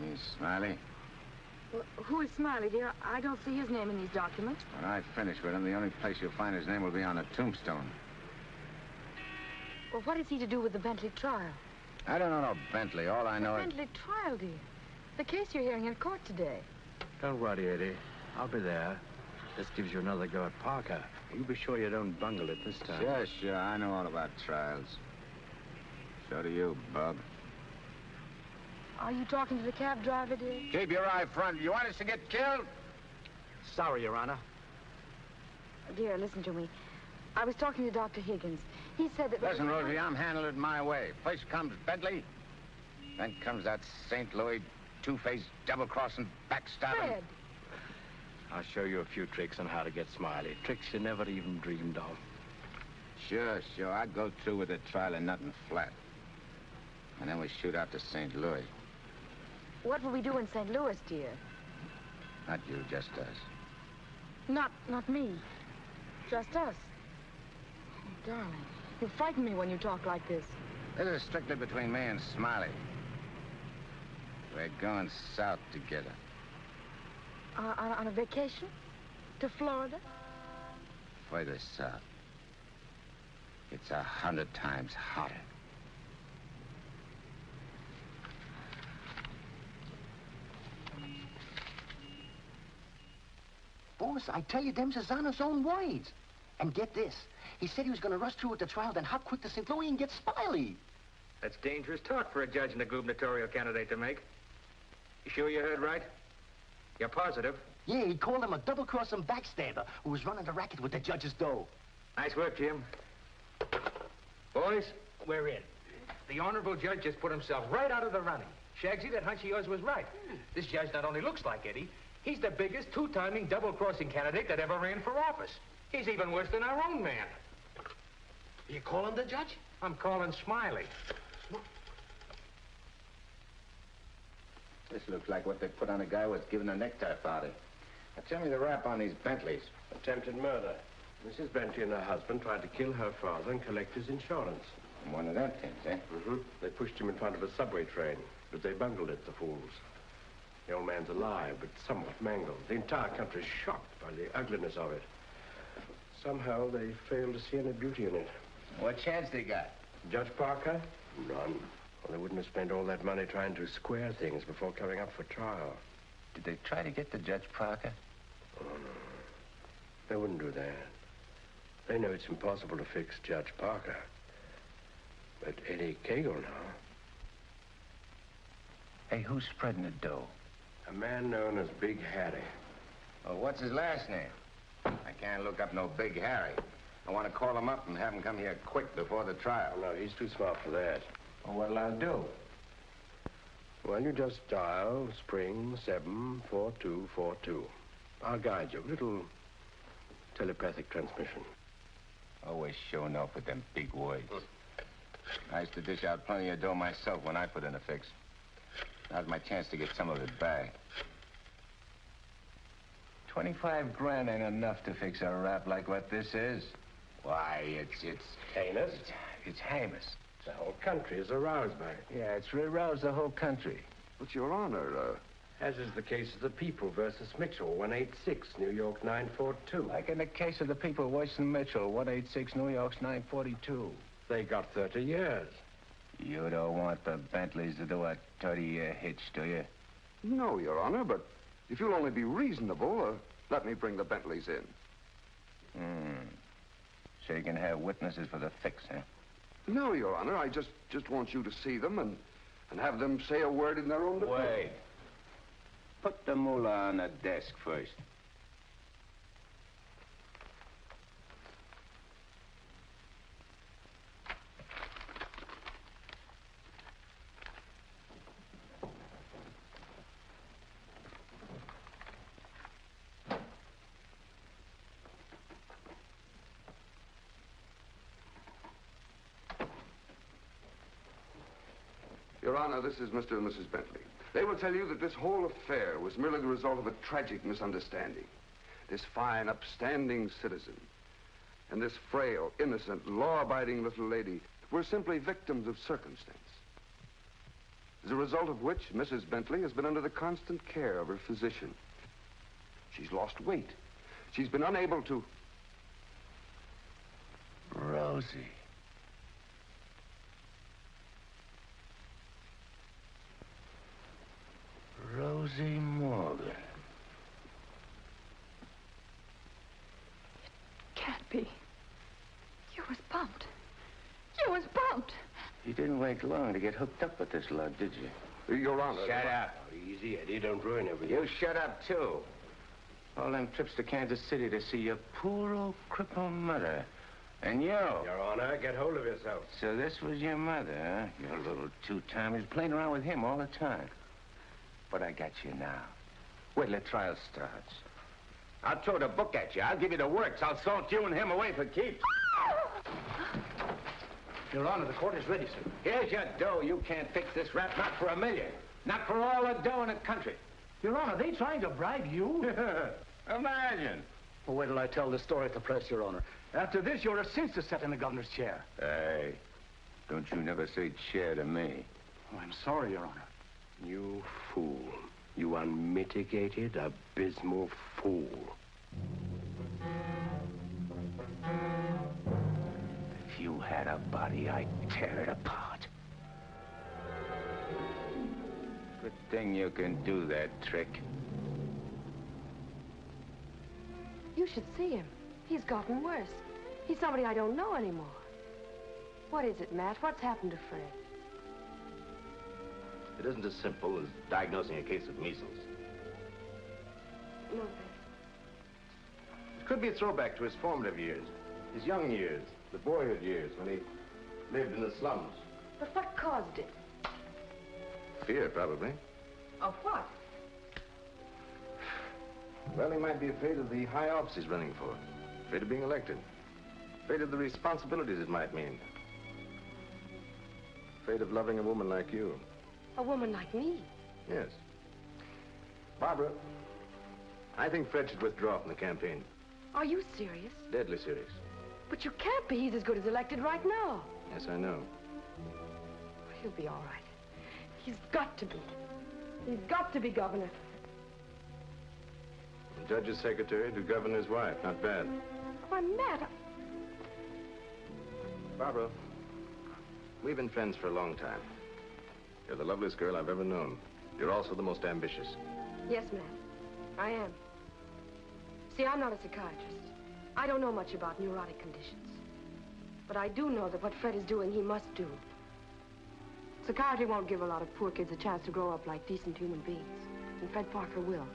Speaker 3: Miss Smiley?
Speaker 16: Well, who is Smiley, dear? I don't see his name in these documents.
Speaker 3: When I finish with him, the only place you'll find his name will be on a tombstone.
Speaker 16: Well, what is he to do with the Bentley trial?
Speaker 3: I don't know no Bentley. All I know
Speaker 16: The
Speaker 3: is...
Speaker 16: Bentley trial, dear. The case you're hearing in court today.
Speaker 13: Don't worry, Eddie. I'll be there. This gives you another go at Parker. You be sure you don't bungle it this time.
Speaker 3: Sure. I know all about trials. So do you, Bub.
Speaker 16: Are you talking to the cab driver, dear?
Speaker 3: Keep your eye front. You want us to get killed?
Speaker 17: Sorry, Your Honor.
Speaker 16: Dear, listen to me. I was talking to Dr. Higgins. He said that...
Speaker 3: Listen, Rosie, I'm handling it my way. First comes Bentley. Then comes that St. Louis two-faced, double-crossing, backstabbing...
Speaker 16: Fred!
Speaker 13: I'll show you a few tricks on how to get Smiley. Tricks you never even dreamed of.
Speaker 3: Sure. I'd go through with the trial and nothing flat. And then we shoot out to St. Louis.
Speaker 16: What will we do in St. Louis, dear?
Speaker 3: Not you, just us.
Speaker 16: Not me. Just us. Oh, darling, you frighten me when you talk like this.
Speaker 3: This is strictly between me and Smiley. We're going south together.
Speaker 16: On a vacation? To Florida?
Speaker 3: Further south. It's 100 times hotter.
Speaker 2: Boss, I tell you, them's his honor's own words. And get this. He said he was going to rush through with the trial, then hop quick to St. Louis and get Smiley.
Speaker 17: That's dangerous talk for a judge and a gubernatorial candidate to make. You sure you heard right? You're positive?
Speaker 2: Yeah, he called him a double-crossing backstabber who was running the racket with the judge's dough.
Speaker 17: Nice work, Jim. Boys, we're in. The honorable judge just put himself right out of the running. Shagsy, that hunch of yours was right. This judge not only looks like Eddie, he's the biggest two-timing double-crossing candidate that ever ran for office. He's even worse than our own man.
Speaker 2: You calling the judge?
Speaker 17: I'm calling Smiley.
Speaker 3: This looks like what they put on a guy who was given a necktie party. Now, tell me the rap on these Bentleys.
Speaker 13: Attempted murder. Mrs. Bentley and her husband tried to kill her father and collect his insurance.
Speaker 3: One of them things, eh?
Speaker 13: Mm-hmm. They pushed him in front of a subway train, but they bungled it, the fools. The old man's alive, but somewhat mangled. The entire country's shocked by the ugliness of it. Somehow they failed to see any beauty in it.
Speaker 3: What chance they got?
Speaker 13: Judge Parker? None. Well, they wouldn't have spent all that money trying to square things before coming up for trial.
Speaker 3: Did they try to get to Judge Parker?
Speaker 13: Oh, no. They wouldn't do that. They know it's impossible to fix Judge Parker. But Eddie Cagle now.
Speaker 3: Hey, who's spreading the dough?
Speaker 13: A man known as Big Harry.
Speaker 3: Well, what's his last name? I can't look up no Big Harry. I want to call him up and have him come here quick before the trial.
Speaker 13: No, he's too smart for that.
Speaker 3: Well, what'll I do?
Speaker 13: Well, you just dial spring 74242. I'll guide you. Little telepathic transmission.
Speaker 3: Always showing off with them big words. I used to dish out plenty of dough myself when I put in a fix. Now's my chance to get some of it back. 25 grand ain't enough to fix a rap like what this is. Why, it's
Speaker 13: heinous.
Speaker 3: It's heinous.
Speaker 13: The whole country is aroused by it.
Speaker 3: Yeah, it's aroused the whole country.
Speaker 13: But, Your Honor, as is the case of the People versus Mitchell, 186, New York 942.
Speaker 3: Like in the case of the People, Weston Mitchell, 186, New York's 942.
Speaker 13: They got 30 years.
Speaker 3: You don't want the Bentleys to do a 30-year hitch, do you?
Speaker 20: No, Your Honor, but if you'll only be reasonable, let me bring the Bentleys in.
Speaker 3: So you can have witnesses for the fix, huh?
Speaker 20: No, Your Honor, I just want you to see them and have them say a word in their own defense.
Speaker 3: Wait. Put the mullah on the desk first.
Speaker 20: Your Honor, this is Mr. and Mrs. Bentley. They will tell you that this whole affair was merely the result of a tragic misunderstanding. This fine, upstanding citizen and this frail, innocent, law-abiding little lady were simply victims of circumstance. As a result of which, Mrs. Bentley has been under the constant care of her physician. She's lost weight. She's been unable to...
Speaker 3: Rosie. Rosie Morgan.
Speaker 16: Can't be. You was bumped. You was bumped.
Speaker 3: You didn't wait long to get hooked up with this lug, did you?
Speaker 20: Your Honor.
Speaker 3: Shut up.
Speaker 13: Easy, Eddie. Don't ruin everything.
Speaker 3: You shut up, too. All them trips to Kansas City to see your poor old crippled mother. And you.
Speaker 13: Your Honor, get hold of yourself.
Speaker 3: So this was your mother, huh? Your little two-timers playing around with him all the time. But I got you now. Wait till the trial starts. I'll throw the book at you. I'll give you the works. I'll salt you and him away for keeps.
Speaker 17: Your Honor, the court is ready, sir.
Speaker 3: Here's your dough. You can't fix this rap, not for $1 million. Not for all the dough in the country.
Speaker 17: Your Honor, they trying to bribe you?
Speaker 3: Imagine.
Speaker 17: Well, wait till I tell the story at the press, Your Honor. After this, you're a cinch to sit in the governor's chair.
Speaker 3: Hey, don't you never say chair to me.
Speaker 17: Oh, I'm sorry, Your Honor.
Speaker 13: You fool. You unmitigated, abysmal fool.
Speaker 3: If you had a body, I'd tear it apart. Good thing you can do that trick.
Speaker 16: You should see him. He's gotten worse. He's somebody I don't know anymore. What is it, Matt? What's happened to Fred?
Speaker 14: It isn't as simple as diagnosing a case of measles.
Speaker 16: No.
Speaker 14: It could be a throwback to his formative years, his young years, the boyhood years when he lived in the slums.
Speaker 16: But what caused it?
Speaker 14: Fear, probably.
Speaker 16: Of what?
Speaker 14: Well, he might be afraid of the high office he's running for. Afraid of being elected. Afraid of the responsibilities it might mean. Afraid of loving a woman like you.
Speaker 16: A woman like me?
Speaker 14: Yes. Barbara, I think Fred should withdraw from the campaign.
Speaker 16: Are you serious?
Speaker 14: Deadly serious.
Speaker 16: But you can't be. He's as good as elected right now.
Speaker 14: Yes, I know.
Speaker 16: He'll be all right. He's got to be. He's got to be governor.
Speaker 14: The judge's secretary to governor's wife. Not bad.
Speaker 16: Why, Matt,
Speaker 14: Barbara, we've been friends for a long time. You're the loveliest girl I've ever known. You're also the most ambitious.
Speaker 16: Yes, Matt, I am. See, I'm not a psychiatrist. I don't know much about neurotic conditions. But I do know that what Fred is doing, he must do. Psychiatry won't give a lot of poor kids a chance to grow up like decent human beings. And Fred Parker will.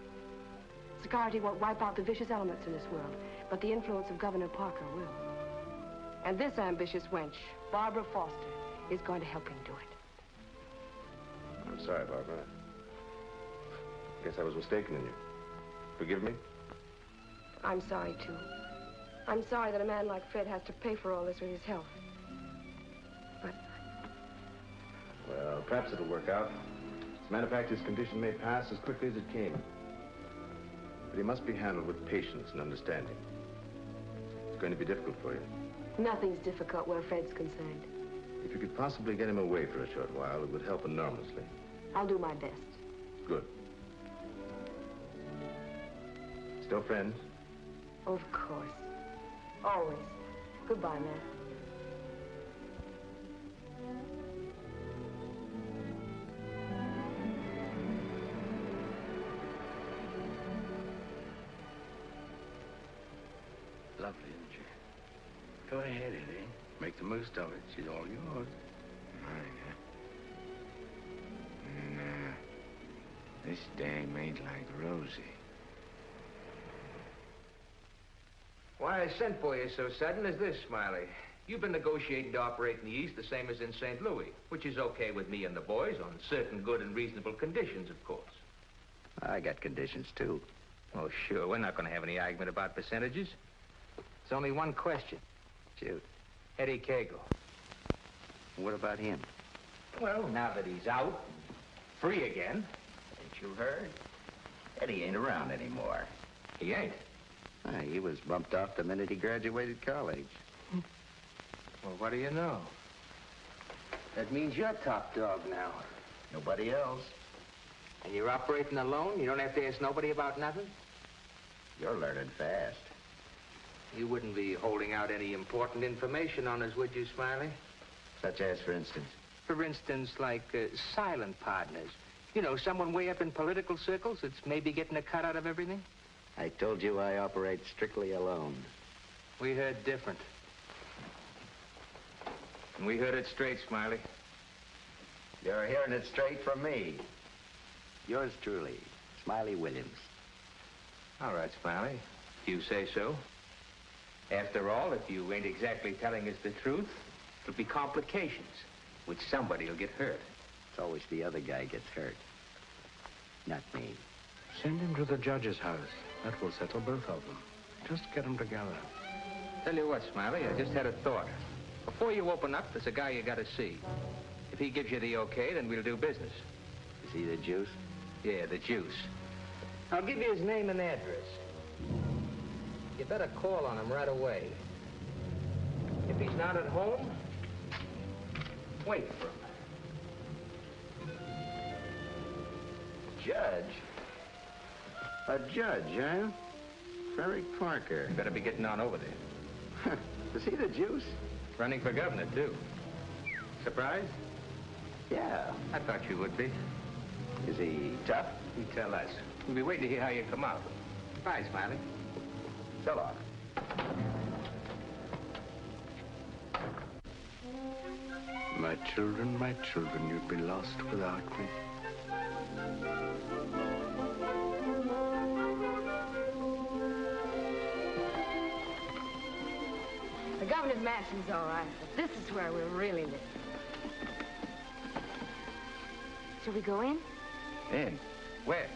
Speaker 16: Psychiatry won't wipe out the vicious elements in this world, but the influence of Governor Parker will. And this ambitious wench, Barbara Foster, is going to help him do it.
Speaker 14: I'm sorry, Barbara. I guess I was mistaken in you. Forgive me?
Speaker 16: I'm sorry, too. I'm sorry that a man like Fred has to pay for all this with his health. But...
Speaker 14: Well, perhaps it'll work out. As a matter of fact, his condition may pass as quickly as it came. But he must be handled with patience and understanding. It's going to be difficult for you.
Speaker 16: Nothing's difficult where Fred's concerned.
Speaker 14: If you could possibly get him away for a short while, it would help enormously.
Speaker 16: I'll do my best.
Speaker 14: Good. Still friends?
Speaker 16: Of course. Always. Goodbye, Matt.
Speaker 3: Lovely, isn't she? Go ahead, Eddie. Make the most of it. She's all yours. Mine, huh? Nah. This dame ain't like Rosie.
Speaker 17: Why I sent for you so sudden is this, Smiley. You've been negotiating to operate in the East the same as in St. Louis, which is okay with me and the boys on certain good and reasonable conditions, of course.
Speaker 10: I got conditions, too.
Speaker 17: Oh, sure. We're not going to have any argument about percentages. It's only one question.
Speaker 10: Shoot.
Speaker 17: Eddie Cagle.
Speaker 10: What about him?
Speaker 11: Well, now that he's out, free again.
Speaker 10: Ain't you heard? Eddie ain't around anymore.
Speaker 11: He ain't.
Speaker 10: He was bumped off the minute he graduated college.
Speaker 17: Well, what do you know? That means you're top dog now.
Speaker 10: Nobody else.
Speaker 17: And you're operating alone? You don't have to ask nobody about nothing?
Speaker 10: You're learning fast.
Speaker 17: You wouldn't be holding out any important information on us, would you, Smiley?
Speaker 10: Such as, for instance?
Speaker 17: For instance, like silent partners. You know, someone way up in political circles that's maybe getting a cut out of everything?
Speaker 10: I told you I operate strictly alone.
Speaker 17: We heard different.
Speaker 11: And we heard it straight, Smiley.
Speaker 10: You're hearing it straight from me. Yours truly, Smiley Williams.
Speaker 11: All right, Smiley. If you say so. After all, if you ain't exactly telling us the truth, it'll be complications, which somebody will get hurt.
Speaker 10: It's always the other guy gets hurt. Not me.
Speaker 13: Send him to the judge's house. That will settle both of them. Just get them together.
Speaker 11: Tell you what, Smiley, I just had a thought. Before you open up, there's a guy you gotta see. If he gives you the okay, then we'll do business.
Speaker 10: Is he the juice?
Speaker 11: Yeah, the juice.
Speaker 17: I'll give you his name and address. You better call on him right away. If he's not at home, wait for him.
Speaker 10: Judge? A judge, huh? Frederick Parker.
Speaker 11: You better be getting on over there.
Speaker 10: Is he the juice?
Speaker 11: Running for governor, too. Surprised?
Speaker 10: Yeah.
Speaker 11: I thought you would be.
Speaker 10: Is he tough?
Speaker 11: You tell us. We'll be waiting to hear how you come out. Bye, Smiley.
Speaker 10: So long.
Speaker 13: My children, you'd be lost without me.
Speaker 16: The governor's mansion's all right, but this is where we're really living. Shall we go in?
Speaker 11: In? Where?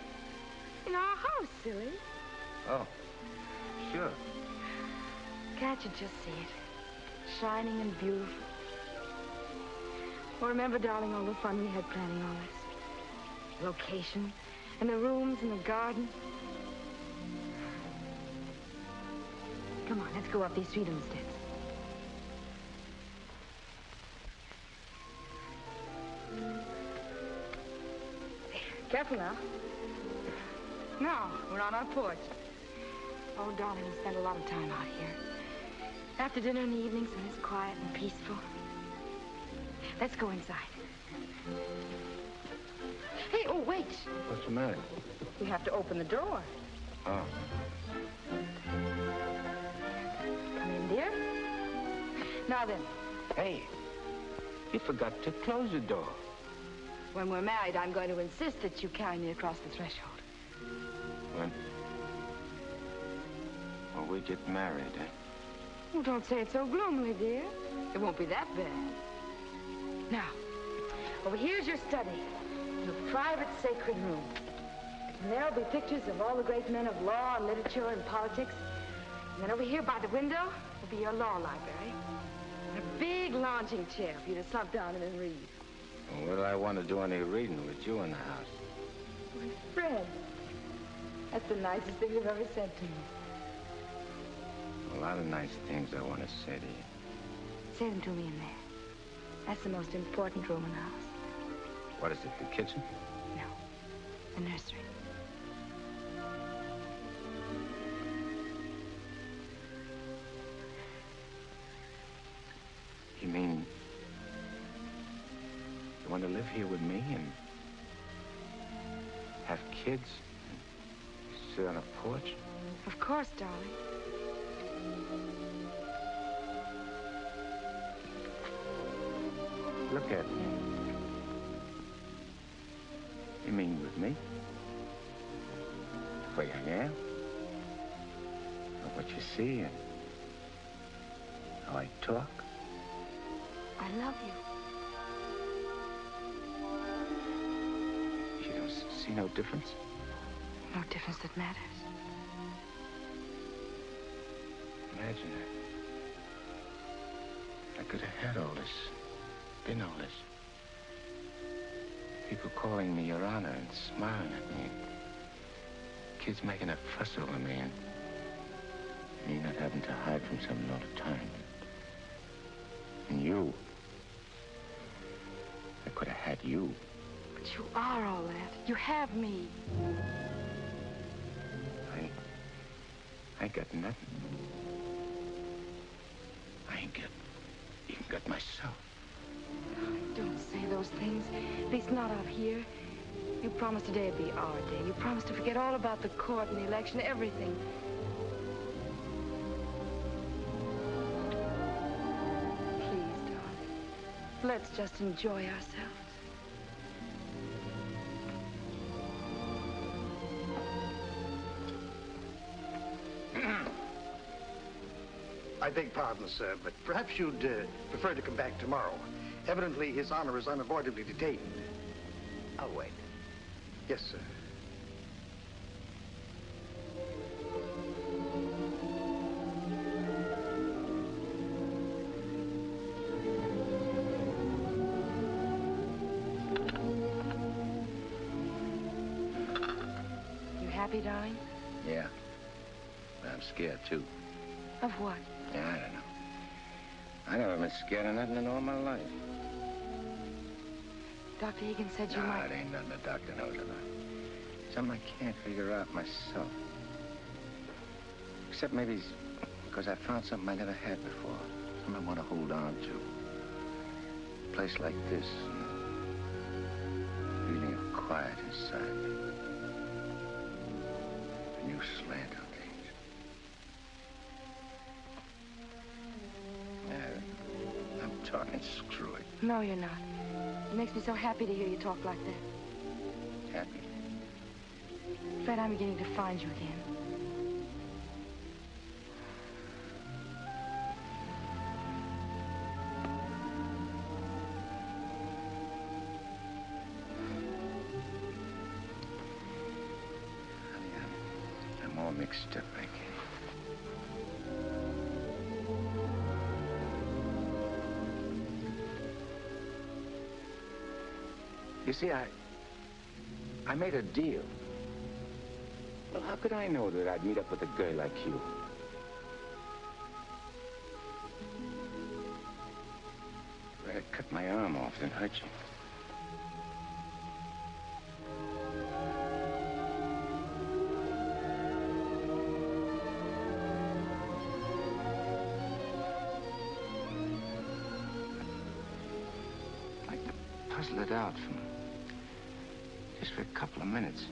Speaker 16: In our house, silly.
Speaker 11: Oh, sure.
Speaker 16: Can't you just see it? Shining and beautiful. Well, remember, darling, all the fun we had planning all this? Location, and the rooms, and the garden. Come on, let's go up these Freedom steps. Careful now. Now, we're on our porch. Oh, darling, we spend a lot of time out here. After dinner in the evenings when it's quiet and peaceful. Let's go inside. Hey, oh, wait.
Speaker 11: What's the matter?
Speaker 16: We have to open the door.
Speaker 11: Oh.
Speaker 16: Come in, dear. Now then.
Speaker 11: Hey, you forgot to close the door.
Speaker 16: When we're married, I'm going to insist that you carry me across the threshold.
Speaker 11: When? When we get married, eh?
Speaker 16: Oh, don't say it so gloomily, dear. It won't be that bad. Now, over here's your study, your private sacred room. And there'll be pictures of all the great men of law and literature and politics. And then over here by the window will be your law library. And a big lounging chair for you to slump down in and read.
Speaker 3: Well, would I want to do any reading with you in the house?
Speaker 16: My friend, that's the nicest thing you've ever said to me.
Speaker 3: A lot of nice things I want to say to you.
Speaker 16: Say them to me in there. That's the most important room in the house.
Speaker 3: What is it, the kitchen?
Speaker 16: No, the nursery.
Speaker 3: You mean you want to live here with me and have kids and sit on a porch?
Speaker 16: Of course, darling.
Speaker 3: Look at me. You mean with me? The way I am? Or what you see and how I talk?
Speaker 16: I love you.
Speaker 3: You don't see no difference?
Speaker 16: No difference that matters.
Speaker 3: Imagine it. I could have had all this, been all this. People calling me Your Honor and smiling at me. Kids making a fuss over me, and me not having to hide from something all the time. And you. I could have had you.
Speaker 16: But you are all that. You have me.
Speaker 3: I ain't got nothing. I ain't even got myself.
Speaker 16: Don't say those things. At least not out here. You promised today would be our day. You promised to forget all about the court and the election, everything. Please, darling. Let's just enjoy ourselves.
Speaker 15: I beg pardon, sir, but perhaps you'd prefer to come back tomorrow. Evidently, His Honor is unavoidably detained.
Speaker 10: I'll wait.
Speaker 15: Yes, sir.
Speaker 16: You happy, darling?
Speaker 3: Yeah. But I'm scared, too.
Speaker 16: Of what?
Speaker 3: Yeah, I don't know. I never been scared of nothing in all my life.
Speaker 16: Dr. Egan said you might...
Speaker 3: it ain't nothing the doctor knows about. Something I can't figure out myself. Except maybe it's because I found something I never had before. Something I want to hold on to. A place like this. Feeling of quiet inside. A new slant on things. I'm talking screw it.
Speaker 16: No, you're not. It makes me so happy to hear you talk like that.
Speaker 3: Happy?
Speaker 16: Fred, I'm beginning to find you again.
Speaker 3: Honey, I'm all mixed up, I guess. You see, I made a deal. Well, how could I know that I'd meet up with a girl like you? If I'd cut my arm off and hurt you. I'd like to puzzle it out from just for a couple of minutes.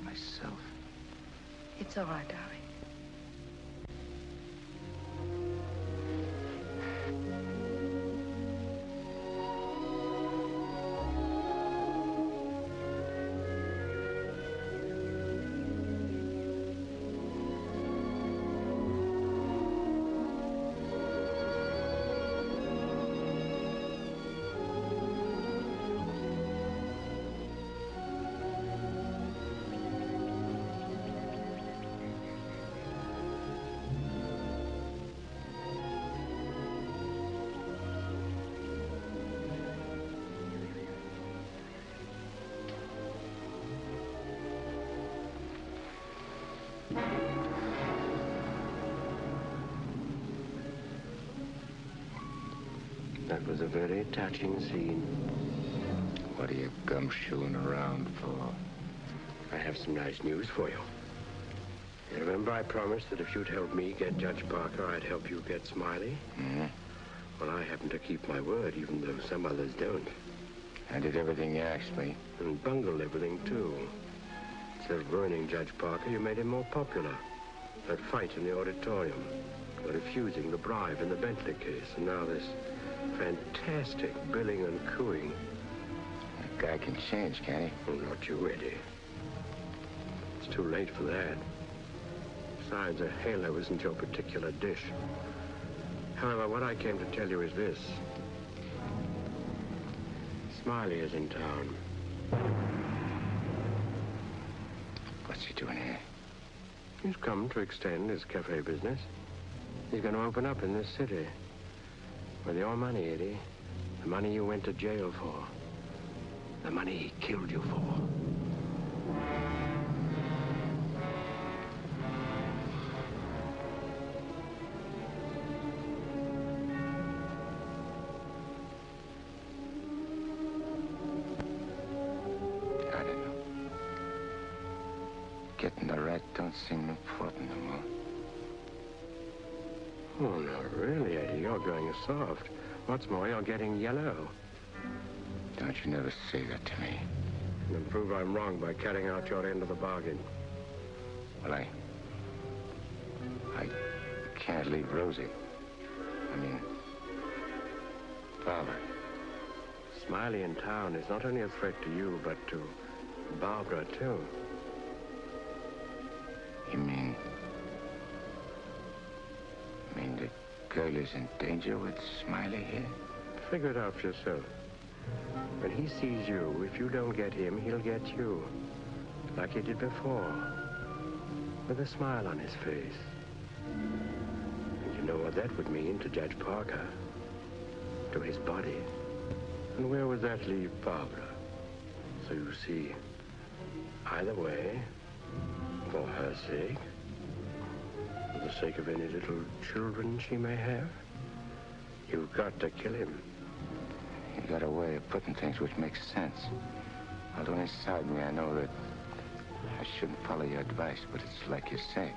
Speaker 3: Myself.
Speaker 16: It's all right, darling.
Speaker 9: That was a very touching scene.
Speaker 3: What are you gumshoeing around for?
Speaker 9: I have some nice news for you. You remember I promised that if you'd help me get Judge Parker, I'd help you get Smiley?
Speaker 3: Mm-hmm.
Speaker 9: Well, I happen to keep my word, even though some others don't.
Speaker 3: I did everything you asked me.
Speaker 9: And bungled everything, too. Instead of ruining Judge Parker, you made him more popular. That fight in the auditorium, refusing the bribe in the Bentley case, and now this fantastic billing and cooing.
Speaker 3: That guy can change, can't he?
Speaker 9: Oh, not you, Eddie. It's too late for that. Besides, a halo isn't your particular dish. However, what I came to tell you is this. Smiley is in town.
Speaker 3: What's he doing here?
Speaker 9: He's come to extend his cafe business. He's going to open up in this city. With your money, Eddie. The money you went to jail for.
Speaker 7: The money he killed you for.
Speaker 3: I don't know. Getting the rat don't seem important no more.
Speaker 13: Oh, no, really, Eddie, you're going soft. What's more, you're getting yellow.
Speaker 3: Don't you never say that to me.
Speaker 13: And prove I'm wrong by carrying out your end of the bargain.
Speaker 3: Well, I can't leave Rosie. I mean, Barbara.
Speaker 13: Smiley in town is not only a threat to you, but to Barbara, too.
Speaker 3: You mean the girl is in danger with Smiley here?
Speaker 13: Figure it out for yourself. When he sees you, if you don't get him, he'll get you. Like he did before. With a smile on his face. And you know what that would mean to Judge Parker. To his body. And where would that leave Barbara? So you see, either way, for her sake, for the sake of any little children she may have, you've got to kill him.
Speaker 3: You got a way of putting things which makes sense. Although inside me I know that I shouldn't follow your advice, but it's like you say.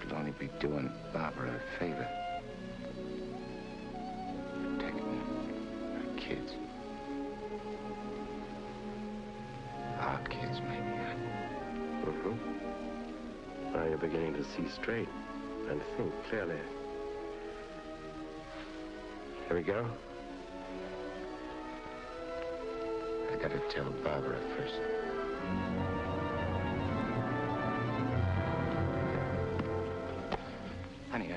Speaker 3: It'll only be doing Barbara a favor. Protecting her kids. Our kids, maybe.
Speaker 13: Mm-hmm. Now you're beginning to see straight and think clearly. Here we go.
Speaker 3: I gotta tell Barbara first. Honey,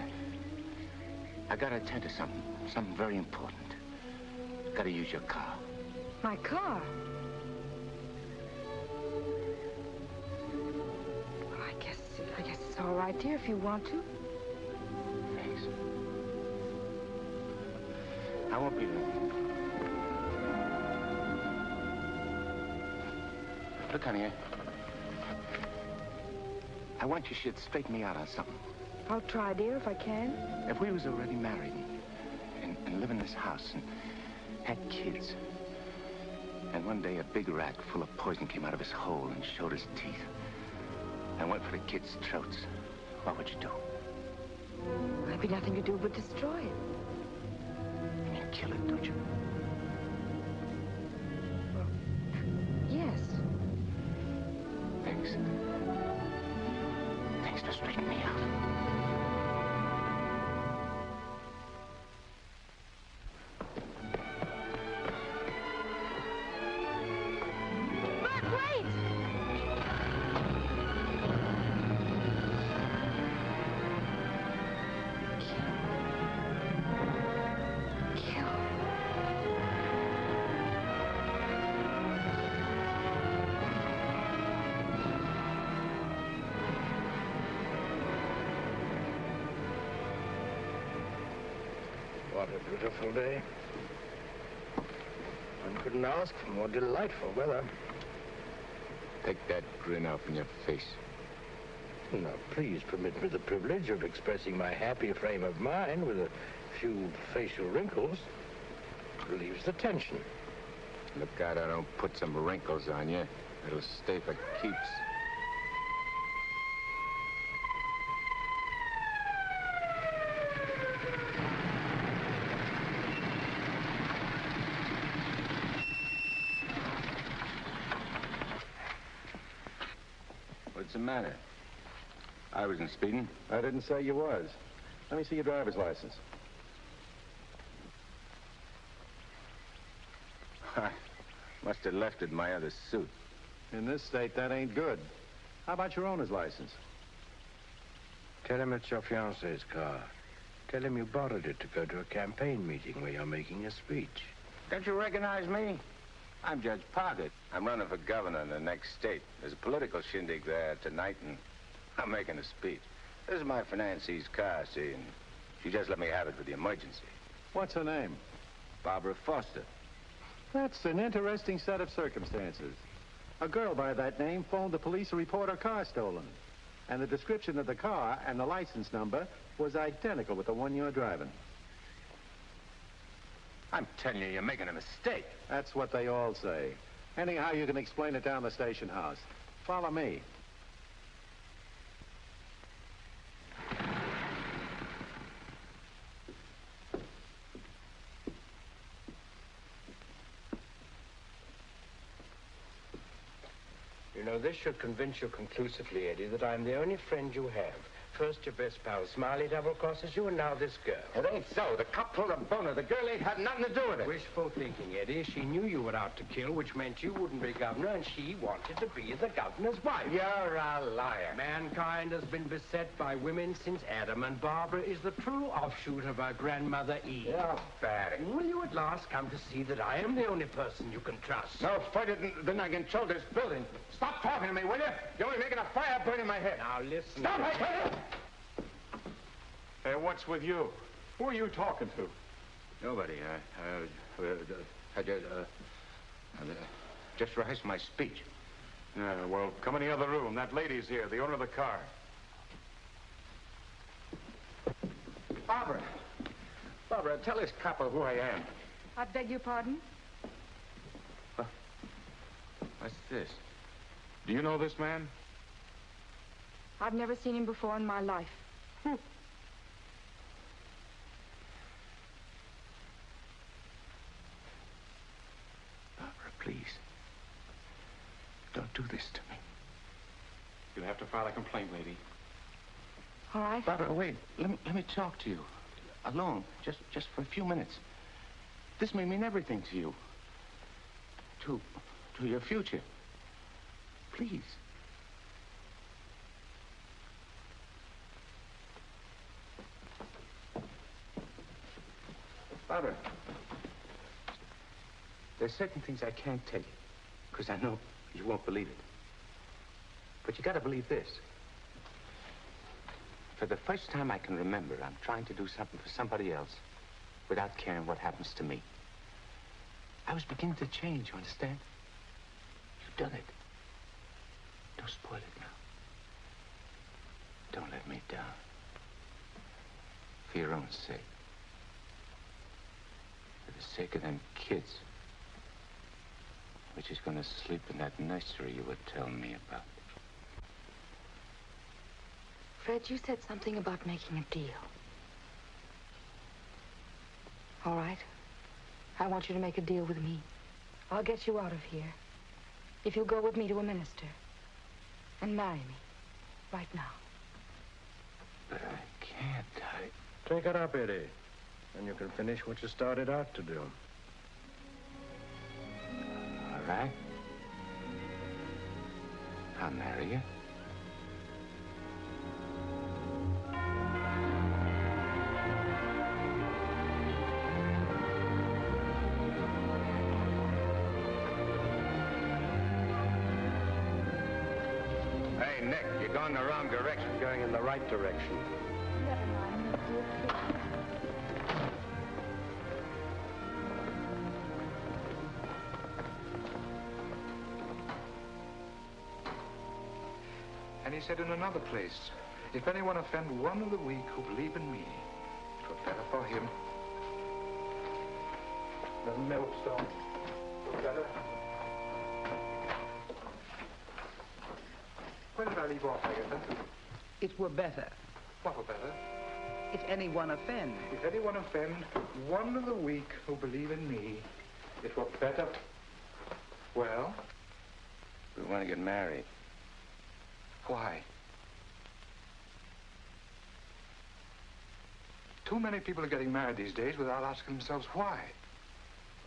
Speaker 3: I gotta attend to something very important. Gotta use your car.
Speaker 16: My car? Well, I guess it's all right, dear, if you want to.
Speaker 3: Thanks. I won't be long. Look, honey, I want you should straighten me out on something.
Speaker 16: I'll try, dear, if I can.
Speaker 3: If we was already married and live in this house and had kids, and one day a big rat full of poison came out of his hole and showed his teeth and went for the kids' throats, what would you do?
Speaker 16: There'd be nothing to do but destroy it.
Speaker 3: You mean kill it, don't you?
Speaker 16: Yes.
Speaker 3: Thanks. Thanks for straightening me out.
Speaker 16: Mark, wait!
Speaker 15: What a beautiful day. One couldn't ask for more delightful weather.
Speaker 3: Take that grin off in your face.
Speaker 15: Now, please permit me the privilege of expressing my happy frame of mind with a few facial wrinkles. Relieves the tension.
Speaker 3: Look out, I don't put some wrinkles on you. It'll stay for keeps. What's the matter? I wasn't speeding.
Speaker 12: I didn't say you was. Let me see your driver's license.
Speaker 3: I must have left it in my other suit.
Speaker 12: In this state, that ain't good. How about your owner's license?
Speaker 15: Tell him it's your fiancé's car. Tell him you borrowed it to go to a campaign meeting where you're making a speech.
Speaker 3: Don't you recognize me? I'm Judge Parker. I'm running for governor in the next state. There's a political shindig there tonight, and I'm making a speech. This is my financee's car, see, and she just let me have it for the emergency.
Speaker 12: What's her name?
Speaker 3: Barbara Foster.
Speaker 21: That's an interesting set of circumstances. A girl by that name phoned the police to report her car stolen. And the description of the car and the license number was identical with the one you're driving.
Speaker 3: I'm telling you, you're making a mistake.
Speaker 21: That's what they all say. Anyhow, you can explain it down the station house. Follow me.
Speaker 15: You know, this should convince you conclusively, Eddie, that I'm the only friend you have. First your best pal Smiley double-crosses you, and now this girl.
Speaker 3: It ain't so. The cop pulled a boner. The girl ain't had nothing to do with it.
Speaker 15: Wishful thinking, Eddie. She knew you were out to kill, which meant you wouldn't be governor, and she wanted to be the governor's wife.
Speaker 3: You're a liar.
Speaker 15: Mankind has been beset by women since Adam, and Barbara is the true offshoot of our grandmother Eve.
Speaker 3: You're bad.
Speaker 15: Will you at last come to see that I am the only person you can trust?
Speaker 3: No further than I can control this building. Stop talking to me, will you? You're only making a fire burn in my head.
Speaker 15: Now, listen.
Speaker 3: Stop, I tell you!
Speaker 1: Hey, what's with you? Who are you talking to?
Speaker 3: Nobody. I just rehearsed my speech.
Speaker 1: Yeah, well, come in the other room. That lady's here, the owner of the car.
Speaker 3: Barbara, tell this copper who I am.
Speaker 6: I beg your pardon?
Speaker 3: What's this?
Speaker 1: Do you know this man?
Speaker 6: I've never seen him before in my life.
Speaker 3: Barbara, please. Don't do this to me.
Speaker 1: You'll have to file a complaint, lady.
Speaker 6: All right.
Speaker 3: Barbara, wait. Let me talk to you. Alone. Just for a few minutes. This may mean everything to you. To your future. Please. Barbara, there's certain things I can't tell you, because I know you won't believe it. But you gotta believe this. For the first time I can remember, I'm trying to do something for somebody else without caring what happens to me. I was beginning to change, you understand? You've done it. Don't spoil it now. Don't let me down. For your own sake. For the sake of them kids. Which is going to sleep in that nursery you were telling me about.
Speaker 16: Fred, you said something about making a deal. All right. I want you to make a deal with me. I'll get you out of here. If you'll go with me to a minister. And marry me. Right now.
Speaker 3: But I can't.
Speaker 15: Take it up, Eddie. And you can finish what you started out to do.
Speaker 3: All right. I'll marry you. Hey, Nick, you're going the wrong direction.
Speaker 15: Going in the right direction.
Speaker 16: Never mind, Nick, dear.
Speaker 19: And he said in another place, if anyone offend one of the weak who believe in me, it were better for him. The millstone. Better. Where did I leave off, Agatha?
Speaker 6: It were better
Speaker 19: What were better?
Speaker 6: if anyone offend.
Speaker 19: If anyone offend one of the weak who believe in me, it were better. Well?
Speaker 3: We want to get married.
Speaker 19: Why? Too many people are getting married these days without asking themselves why.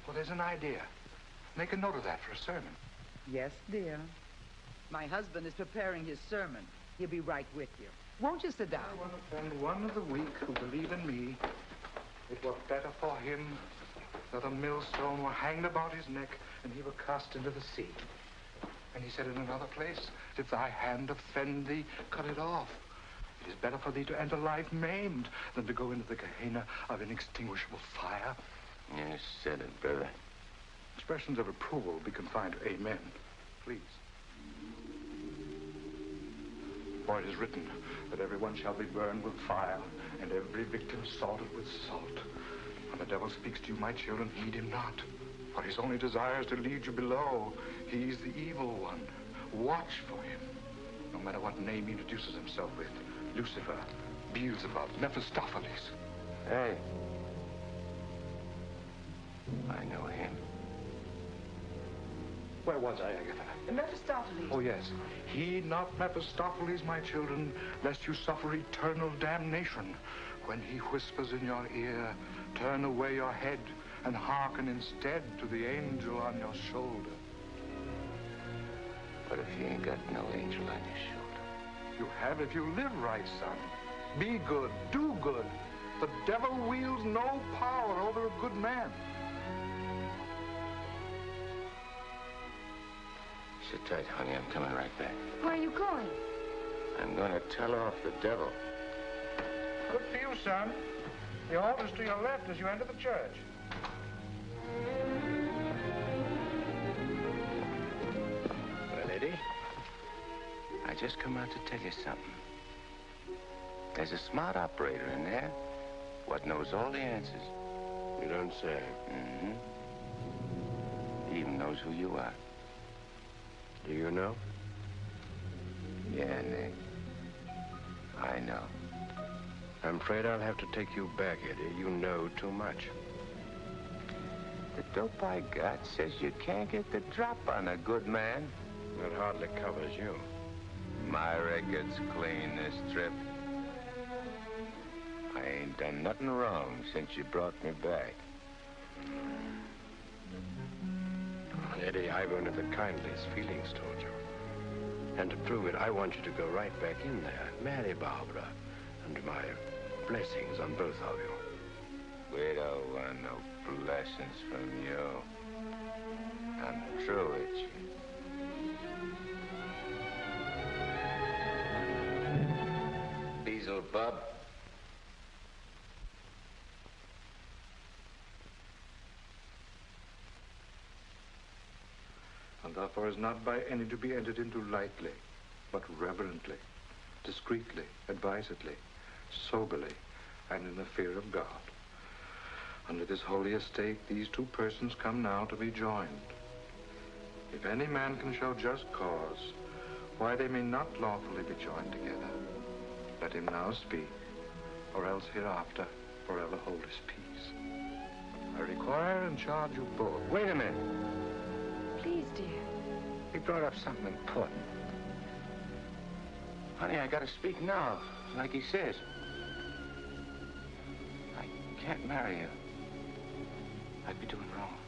Speaker 19: Well, there's an idea. Make a note of that for a sermon.
Speaker 6: Yes, dear. My husband is preparing his sermon. He'll be right with you. Won't you sit down?
Speaker 19: I want to offend one of the weak who believe in me. It were better for him that a millstone were hanged about his neck and he were cast into the sea. And he said in another place, if thy hand offend thee, cut it off. It is better for thee to enter life maimed than to go into the Gehenna of inextinguishable fire.
Speaker 3: You said it, brother.
Speaker 5: Expressions of approval be confined to amen, please. For it is written that everyone shall be burned with fire, and every victim salted with salt. When the devil speaks to you, my children, heed him not, for his only desire is to lead you below. He's the evil one. Watch for him, no matter what name he introduces himself with. Lucifer, Beelzebub, Mephistopheles.
Speaker 3: Hey. I know him.
Speaker 5: Where was I, Agatha?
Speaker 6: Mephistopheles.
Speaker 5: Oh, yes. Heed not Mephistopheles, my children, lest you suffer eternal damnation. When he whispers in your ear, turn away your head and hearken instead to the angel on your shoulder.
Speaker 3: But if you ain't got no angel on your shoulder?
Speaker 5: You have if you live right, son. Be good, do good. The devil wields no power over a good man.
Speaker 3: Sit tight, honey. I'm coming right back.
Speaker 16: Where are you going?
Speaker 3: I'm going to tell off the devil.
Speaker 5: Good for you, son. The altar's to your left as you enter the church.
Speaker 3: Well, Eddie, I just come out to tell you something. There's a smart operator in there what knows all the answers.
Speaker 13: You don't say.
Speaker 3: Mm-hmm. He even knows who you are.
Speaker 13: Do you know?
Speaker 3: Yeah, Nick. I know.
Speaker 13: I'm afraid I'll have to take you back, Eddie. You know too much.
Speaker 3: The dope I got says you can't get the drop on a good man.
Speaker 13: That hardly covers you.
Speaker 3: My record's clean this trip. I ain't done nothing wrong since you brought me back.
Speaker 13: Eddie, I've only the kindliest feelings toward you. And to prove it, I want you to go right back in there, marry Barbara, and my blessings on both of you.
Speaker 3: We don't want no blessings from you. I'm through with you. Beelzebub.
Speaker 5: And therefore is not by any to be entered into lightly, but reverently, discreetly, advisedly, soberly, and in the fear of God. Under this holy estate, these two persons come now to be joined. If any man can show just cause why they may not lawfully be joined together, let him now speak, or else hereafter forever hold his peace. I require and charge you both.
Speaker 3: Wait a minute.
Speaker 16: Please, dear.
Speaker 3: He brought up something important. Honey, I gotta speak now, like he says. I can't marry you. I'd be doing wrong.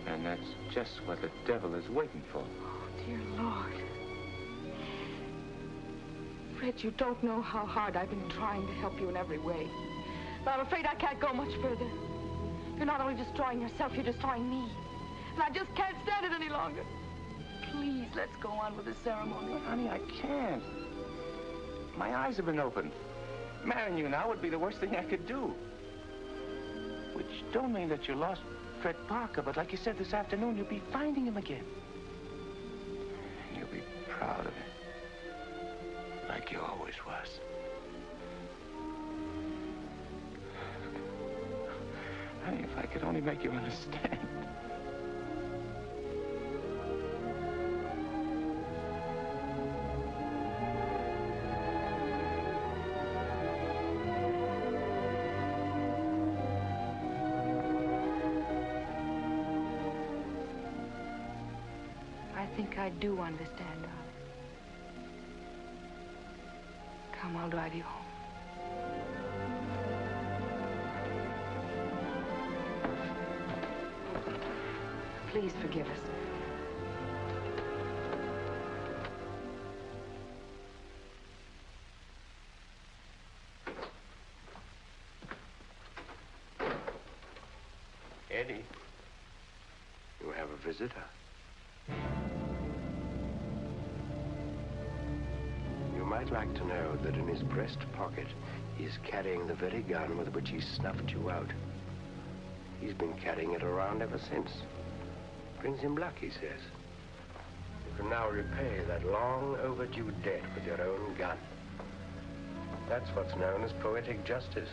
Speaker 3: And that's just what the devil is waiting for.
Speaker 16: Oh, dear Lord. Fred, you don't know how hard I've been trying to help you in every way. But I'm afraid I can't go much further. You're not only destroying yourself, you're destroying me. And I just can't stand it any longer. Please, let's go on with the ceremony.
Speaker 3: But, honey, I can't. My eyes have been opened. Marrying you now would be the worst thing I could do. Which don't mean that you lost Fred Parker, but like you said this afternoon, you'll be finding him again. And you'll be proud of him. Like you always was. Honey, if I could only make you understand.
Speaker 16: I think I do understand, darling. Come, I'll drive you home. Please forgive us.
Speaker 3: Eddie.
Speaker 13: You have a visitor. You might like to know that in his breast pocket, he is carrying the very gun with which he snuffed you out.
Speaker 9: He's been carrying it around ever since. Brings him luck, he says. You can now repay that long overdue debt with your own gun. That's what's known as poetic justice.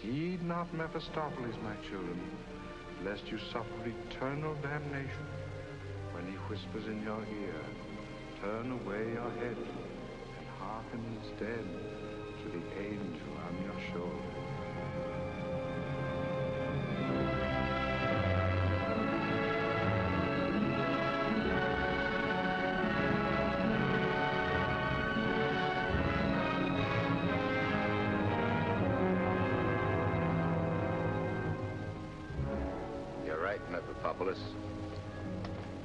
Speaker 5: Heed not Mephistopheles, my children, lest you suffer eternal damnation when he whispers in your ear, turn away your head and hearken instead to the angel on your shoulder.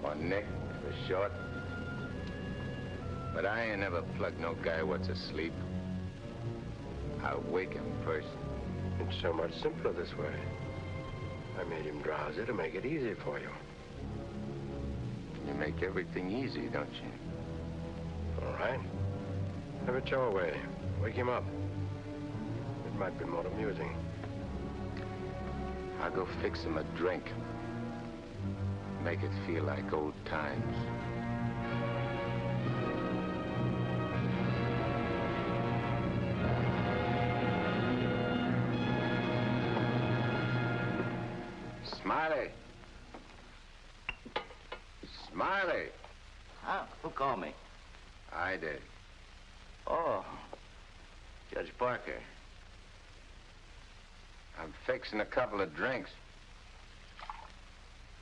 Speaker 3: Or Nick, for short. But I ain't never plugged no guy what's asleep. I'll wake him first.
Speaker 9: It's so much simpler this way. I made him drowsy to make it easy for you.
Speaker 3: You make everything easy, don't you?
Speaker 9: All right. Have it your way. Wake him up. It might be more amusing.
Speaker 3: I'll go fix him a drink. Make it feel like old times. Smiley! Smiley!
Speaker 10: Huh? Who called me?
Speaker 3: I did.
Speaker 10: Oh, Judge Parker.
Speaker 3: I'm fixing a couple of drinks.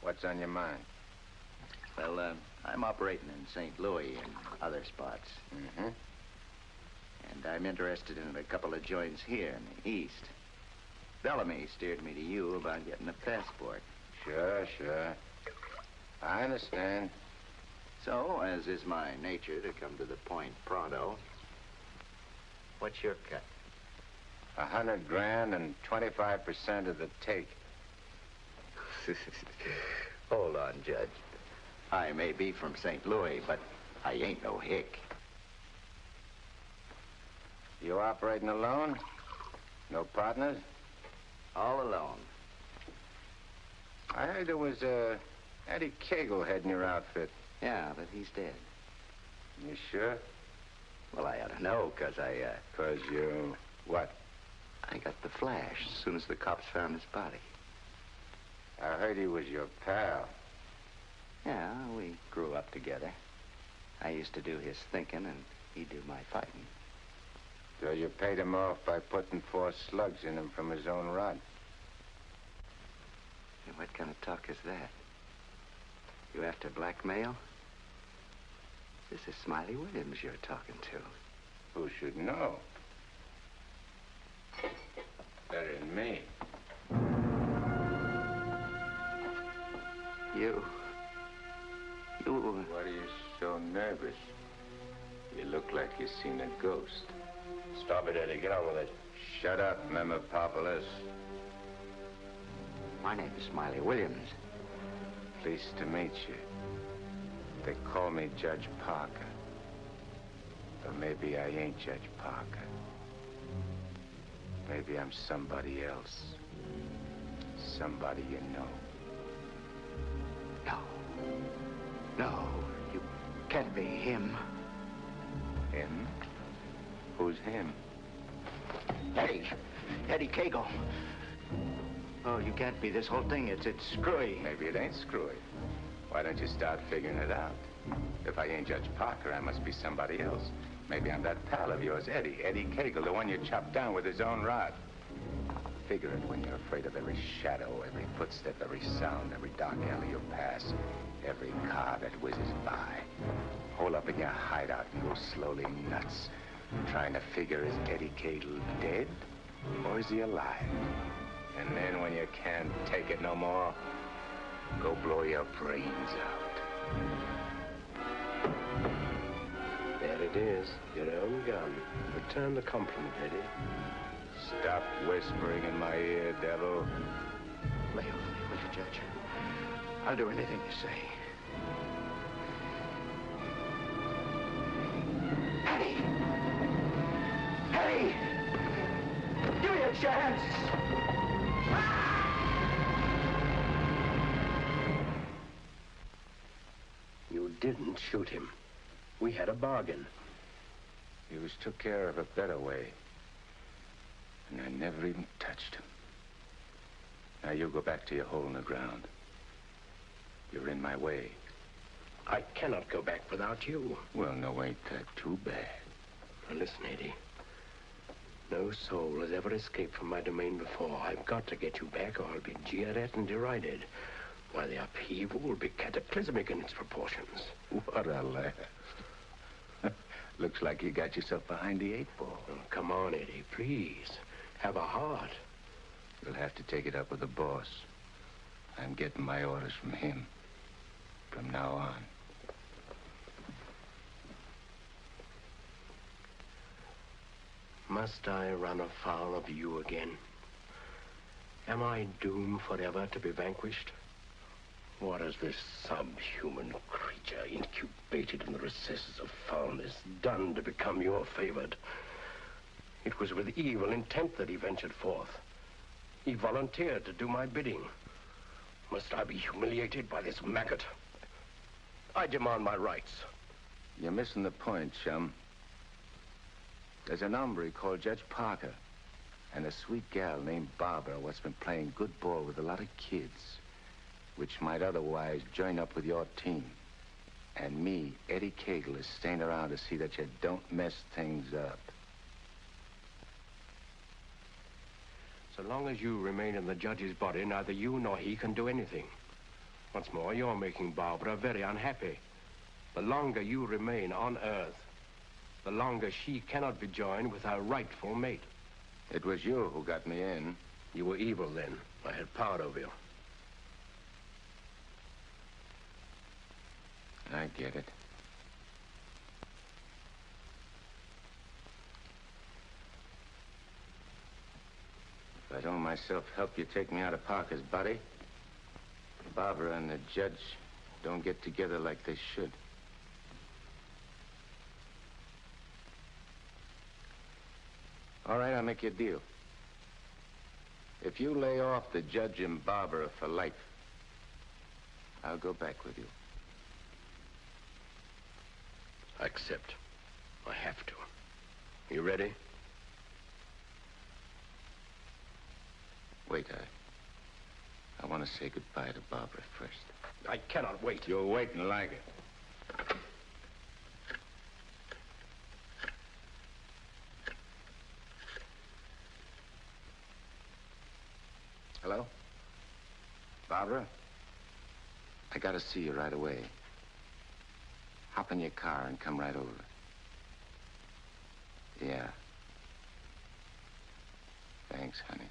Speaker 3: What's on your mind?
Speaker 10: Well, I'm operating in St. Louis and other spots.
Speaker 3: Mm-hmm.
Speaker 10: And I'm interested in a couple of joints here in the East. Bellamy steered me to you about getting a passport.
Speaker 3: Sure. I understand.
Speaker 10: So, as is my nature to come to the point pronto, what's your cut?
Speaker 3: $100 grand and 25% of the take.
Speaker 10: Hold on, Judge. I may be from St. Louis, but I ain't no hick.
Speaker 3: You operating alone? No partners?
Speaker 10: All alone.
Speaker 3: I heard there was Eddie Segall heading your outfit.
Speaker 10: Yeah, but he's dead.
Speaker 3: You sure?
Speaker 10: Well, I ought to know, 'cause I,
Speaker 3: 'Cause you... what?
Speaker 10: I got the flash as soon as the cops found his body.
Speaker 3: I heard he was your pal.
Speaker 10: Yeah, we grew up together. I used to do his thinking, and he'd do my fighting.
Speaker 3: So you paid him off by putting 4 slugs in him from his own rod.
Speaker 10: And what kind of talk is that? You after blackmail? This is Smiley Williams you're talking to.
Speaker 3: Who should know? Better than me.
Speaker 10: You...
Speaker 3: What are you so nervous? You look like you've seen a ghost.
Speaker 9: Stop it, Eddie. Get on with it.
Speaker 3: Shut up, Memopopoulos.
Speaker 10: My name is Smiley Williams.
Speaker 3: Pleased to meet you. They call me Judge Parker. Or maybe I ain't Judge Parker. Maybe I'm somebody else. Somebody you know.
Speaker 10: No, you can't be him.
Speaker 3: Him? Who's him?
Speaker 10: Eddie Segall. Oh, you can't be. This whole thing, it's screwy.
Speaker 3: Maybe it ain't screwy. Why don't you start figuring it out? If I ain't Judge Parker, I must be somebody else. Maybe I'm that pal of yours, Eddie Segall, the one you chopped down with his own rod. Figure it when you're afraid of every shadow, every footstep, every sound, every dark alley you pass, every car that whizzes by. Hole up in your hideout and go slowly nuts, trying to figure, is Eddie Segall dead or is he alive? And then when you can't take it no more, Go blow your brains out.
Speaker 15: There it is, your own gun. Return the compliment, Eddie.
Speaker 3: Stop whispering in my ear, devil.
Speaker 10: Lay off me, will you, Judge? I'll do anything you say. Eddie! Eddie! Give me a chance!
Speaker 15: You didn't shoot him. We had a bargain.
Speaker 3: He was took care of a better way. And I never even touched him. Now you go back to your hole in the ground. You're in my way.
Speaker 15: I cannot go back without you.
Speaker 3: Well, no, ain't that too bad.
Speaker 15: Now listen, Eddie. No soul has ever escaped from my domain before. I've got to get you back or I'll be jeered at and derided. Why, the upheaval will be cataclysmic in its proportions.
Speaker 3: What a laugh. Looks like you got yourself behind the 8 ball.
Speaker 15: Oh, come on, Eddie, please. Have a heart.
Speaker 3: You'll have to take it up with the boss. I'm getting my orders from him. From now on.
Speaker 15: Must I run afoul of you again? Am I doomed forever to be vanquished? What has this subhuman creature incubated in the recesses of foulness done to become your favored? It was with evil intent that he ventured forth. He volunteered to do my bidding. Must I be humiliated by this maggot? I demand my rights.
Speaker 3: You're missing the point, chum. There's an hombre called Judge Parker and a sweet gal named Barbara what's been playing good ball with a lot of kids, which might otherwise join up with your team. And me, Eddie Cagle, is staying around to see that you don't mess things up.
Speaker 15: So long as you remain in the judge's body, neither you nor he can do anything. Once more, you're making Barbara very unhappy. The longer you remain on Earth, the longer she cannot be joined with her rightful mate.
Speaker 3: It was you who got me in.
Speaker 15: You were evil then. I had power over you.
Speaker 3: I get it. If I don't myself help you take me out of Parker's body, Barbara and the judge don't get together like they should. All right, I'll make you a deal. If you lay off the judge and Barbara for life, I'll go back with you.
Speaker 15: I accept. I have to. You ready?
Speaker 3: Wait, I want to say goodbye to Barbara first.
Speaker 15: I cannot wait.
Speaker 3: You'll wait and like it. Hello? Barbara? I gotta see you right away. Hop in your car and come right over. Yeah. Thanks, honey.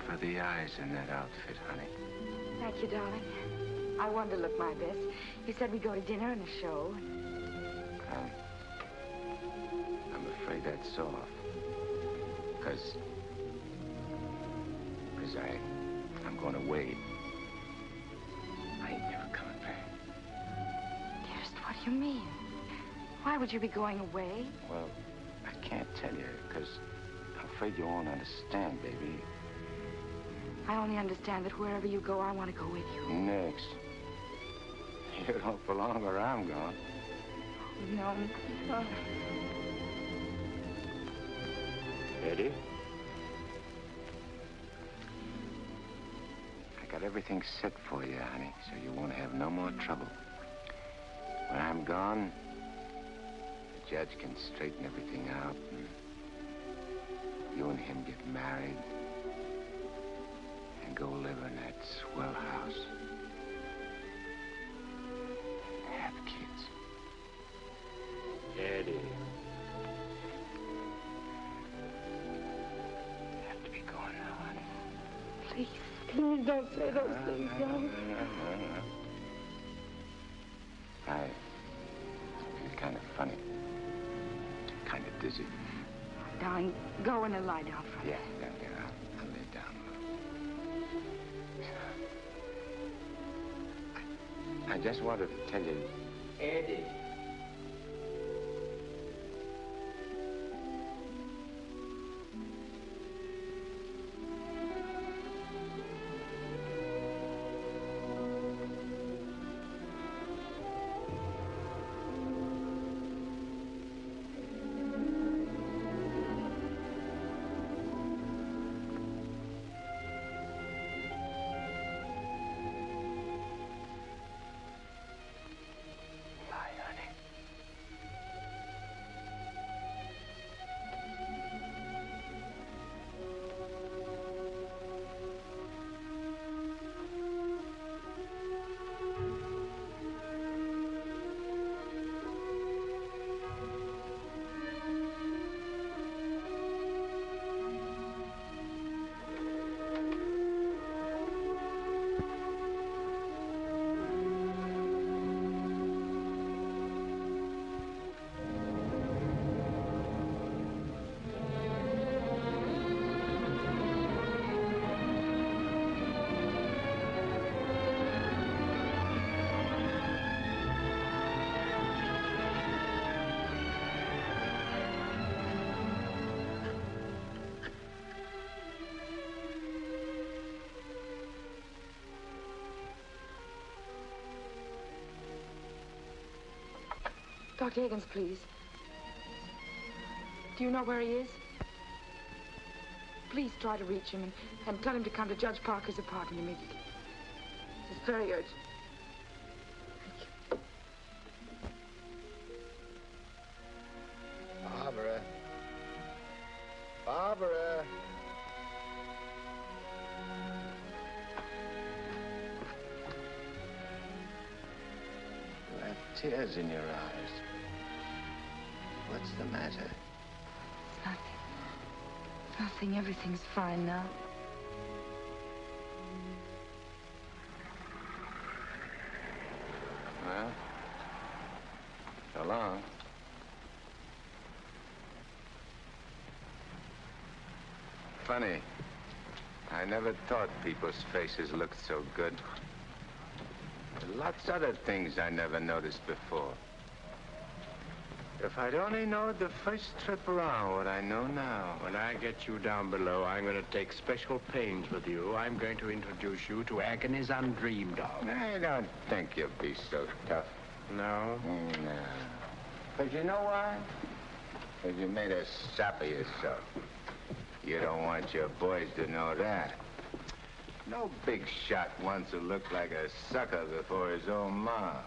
Speaker 3: For the eyes in that outfit, honey.
Speaker 16: Thank you, darling. I wanted to look my best. You said we'd go to dinner and a show.
Speaker 3: I'm afraid that's off. Because I'm going away. I ain't never coming back.
Speaker 16: Dearest, what do you mean? Why would you be going away?
Speaker 3: Well, I can't tell you, because I'm afraid you won't understand, baby.
Speaker 16: I only understand that wherever you go, I want to go with you.
Speaker 3: Next. You don't belong where I'm going.
Speaker 16: No. Oh.
Speaker 15: Eddie?
Speaker 3: I got everything set for you, honey, so you won't have no more trouble. When I'm gone, the judge can straighten everything out. You and him get married and go live in that swell house. Have kids.
Speaker 15: Eddie.
Speaker 3: Have to be going now, honey.
Speaker 16: Please, please don't say those things, darling.
Speaker 3: I feel kind of funny. Kind of dizzy.
Speaker 16: Darling, go in and lie down for me.
Speaker 3: Yeah, I'll lay down. I just wanted to tell you...
Speaker 15: Eddie.
Speaker 16: Dr. Higgins, please. Do you know where he is? Please try to reach him and tell him to come to Judge Parker's apartment immediately. It's very urgent.
Speaker 10: Barbara. Barbara.
Speaker 3: You have tears in your eyes. What's the matter?
Speaker 16: Nothing. Nothing. Everything's fine now.
Speaker 3: Well, so long. Funny. I never thought people's faces looked so good. Lots of other things I never noticed before. If I'd only known the first trip around what I know now.
Speaker 15: When I get you down below, I'm going to take special pains with you. I'm going to introduce you to agonies undreamed of.
Speaker 3: I don't think you'll be so tough.
Speaker 15: No?
Speaker 3: No. But you know why? Because you made a sap of yourself. You don't want your boys to know that. No big shot wants to look like a sucker before his own mom.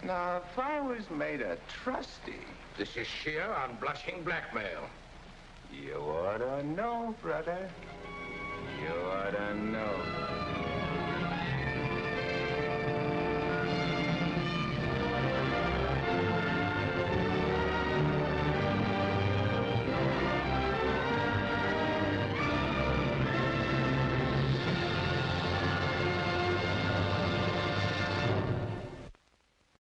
Speaker 3: Now, if I was made a trustee...
Speaker 9: This is sheer unblushing blackmail.
Speaker 3: You ought to know, brother.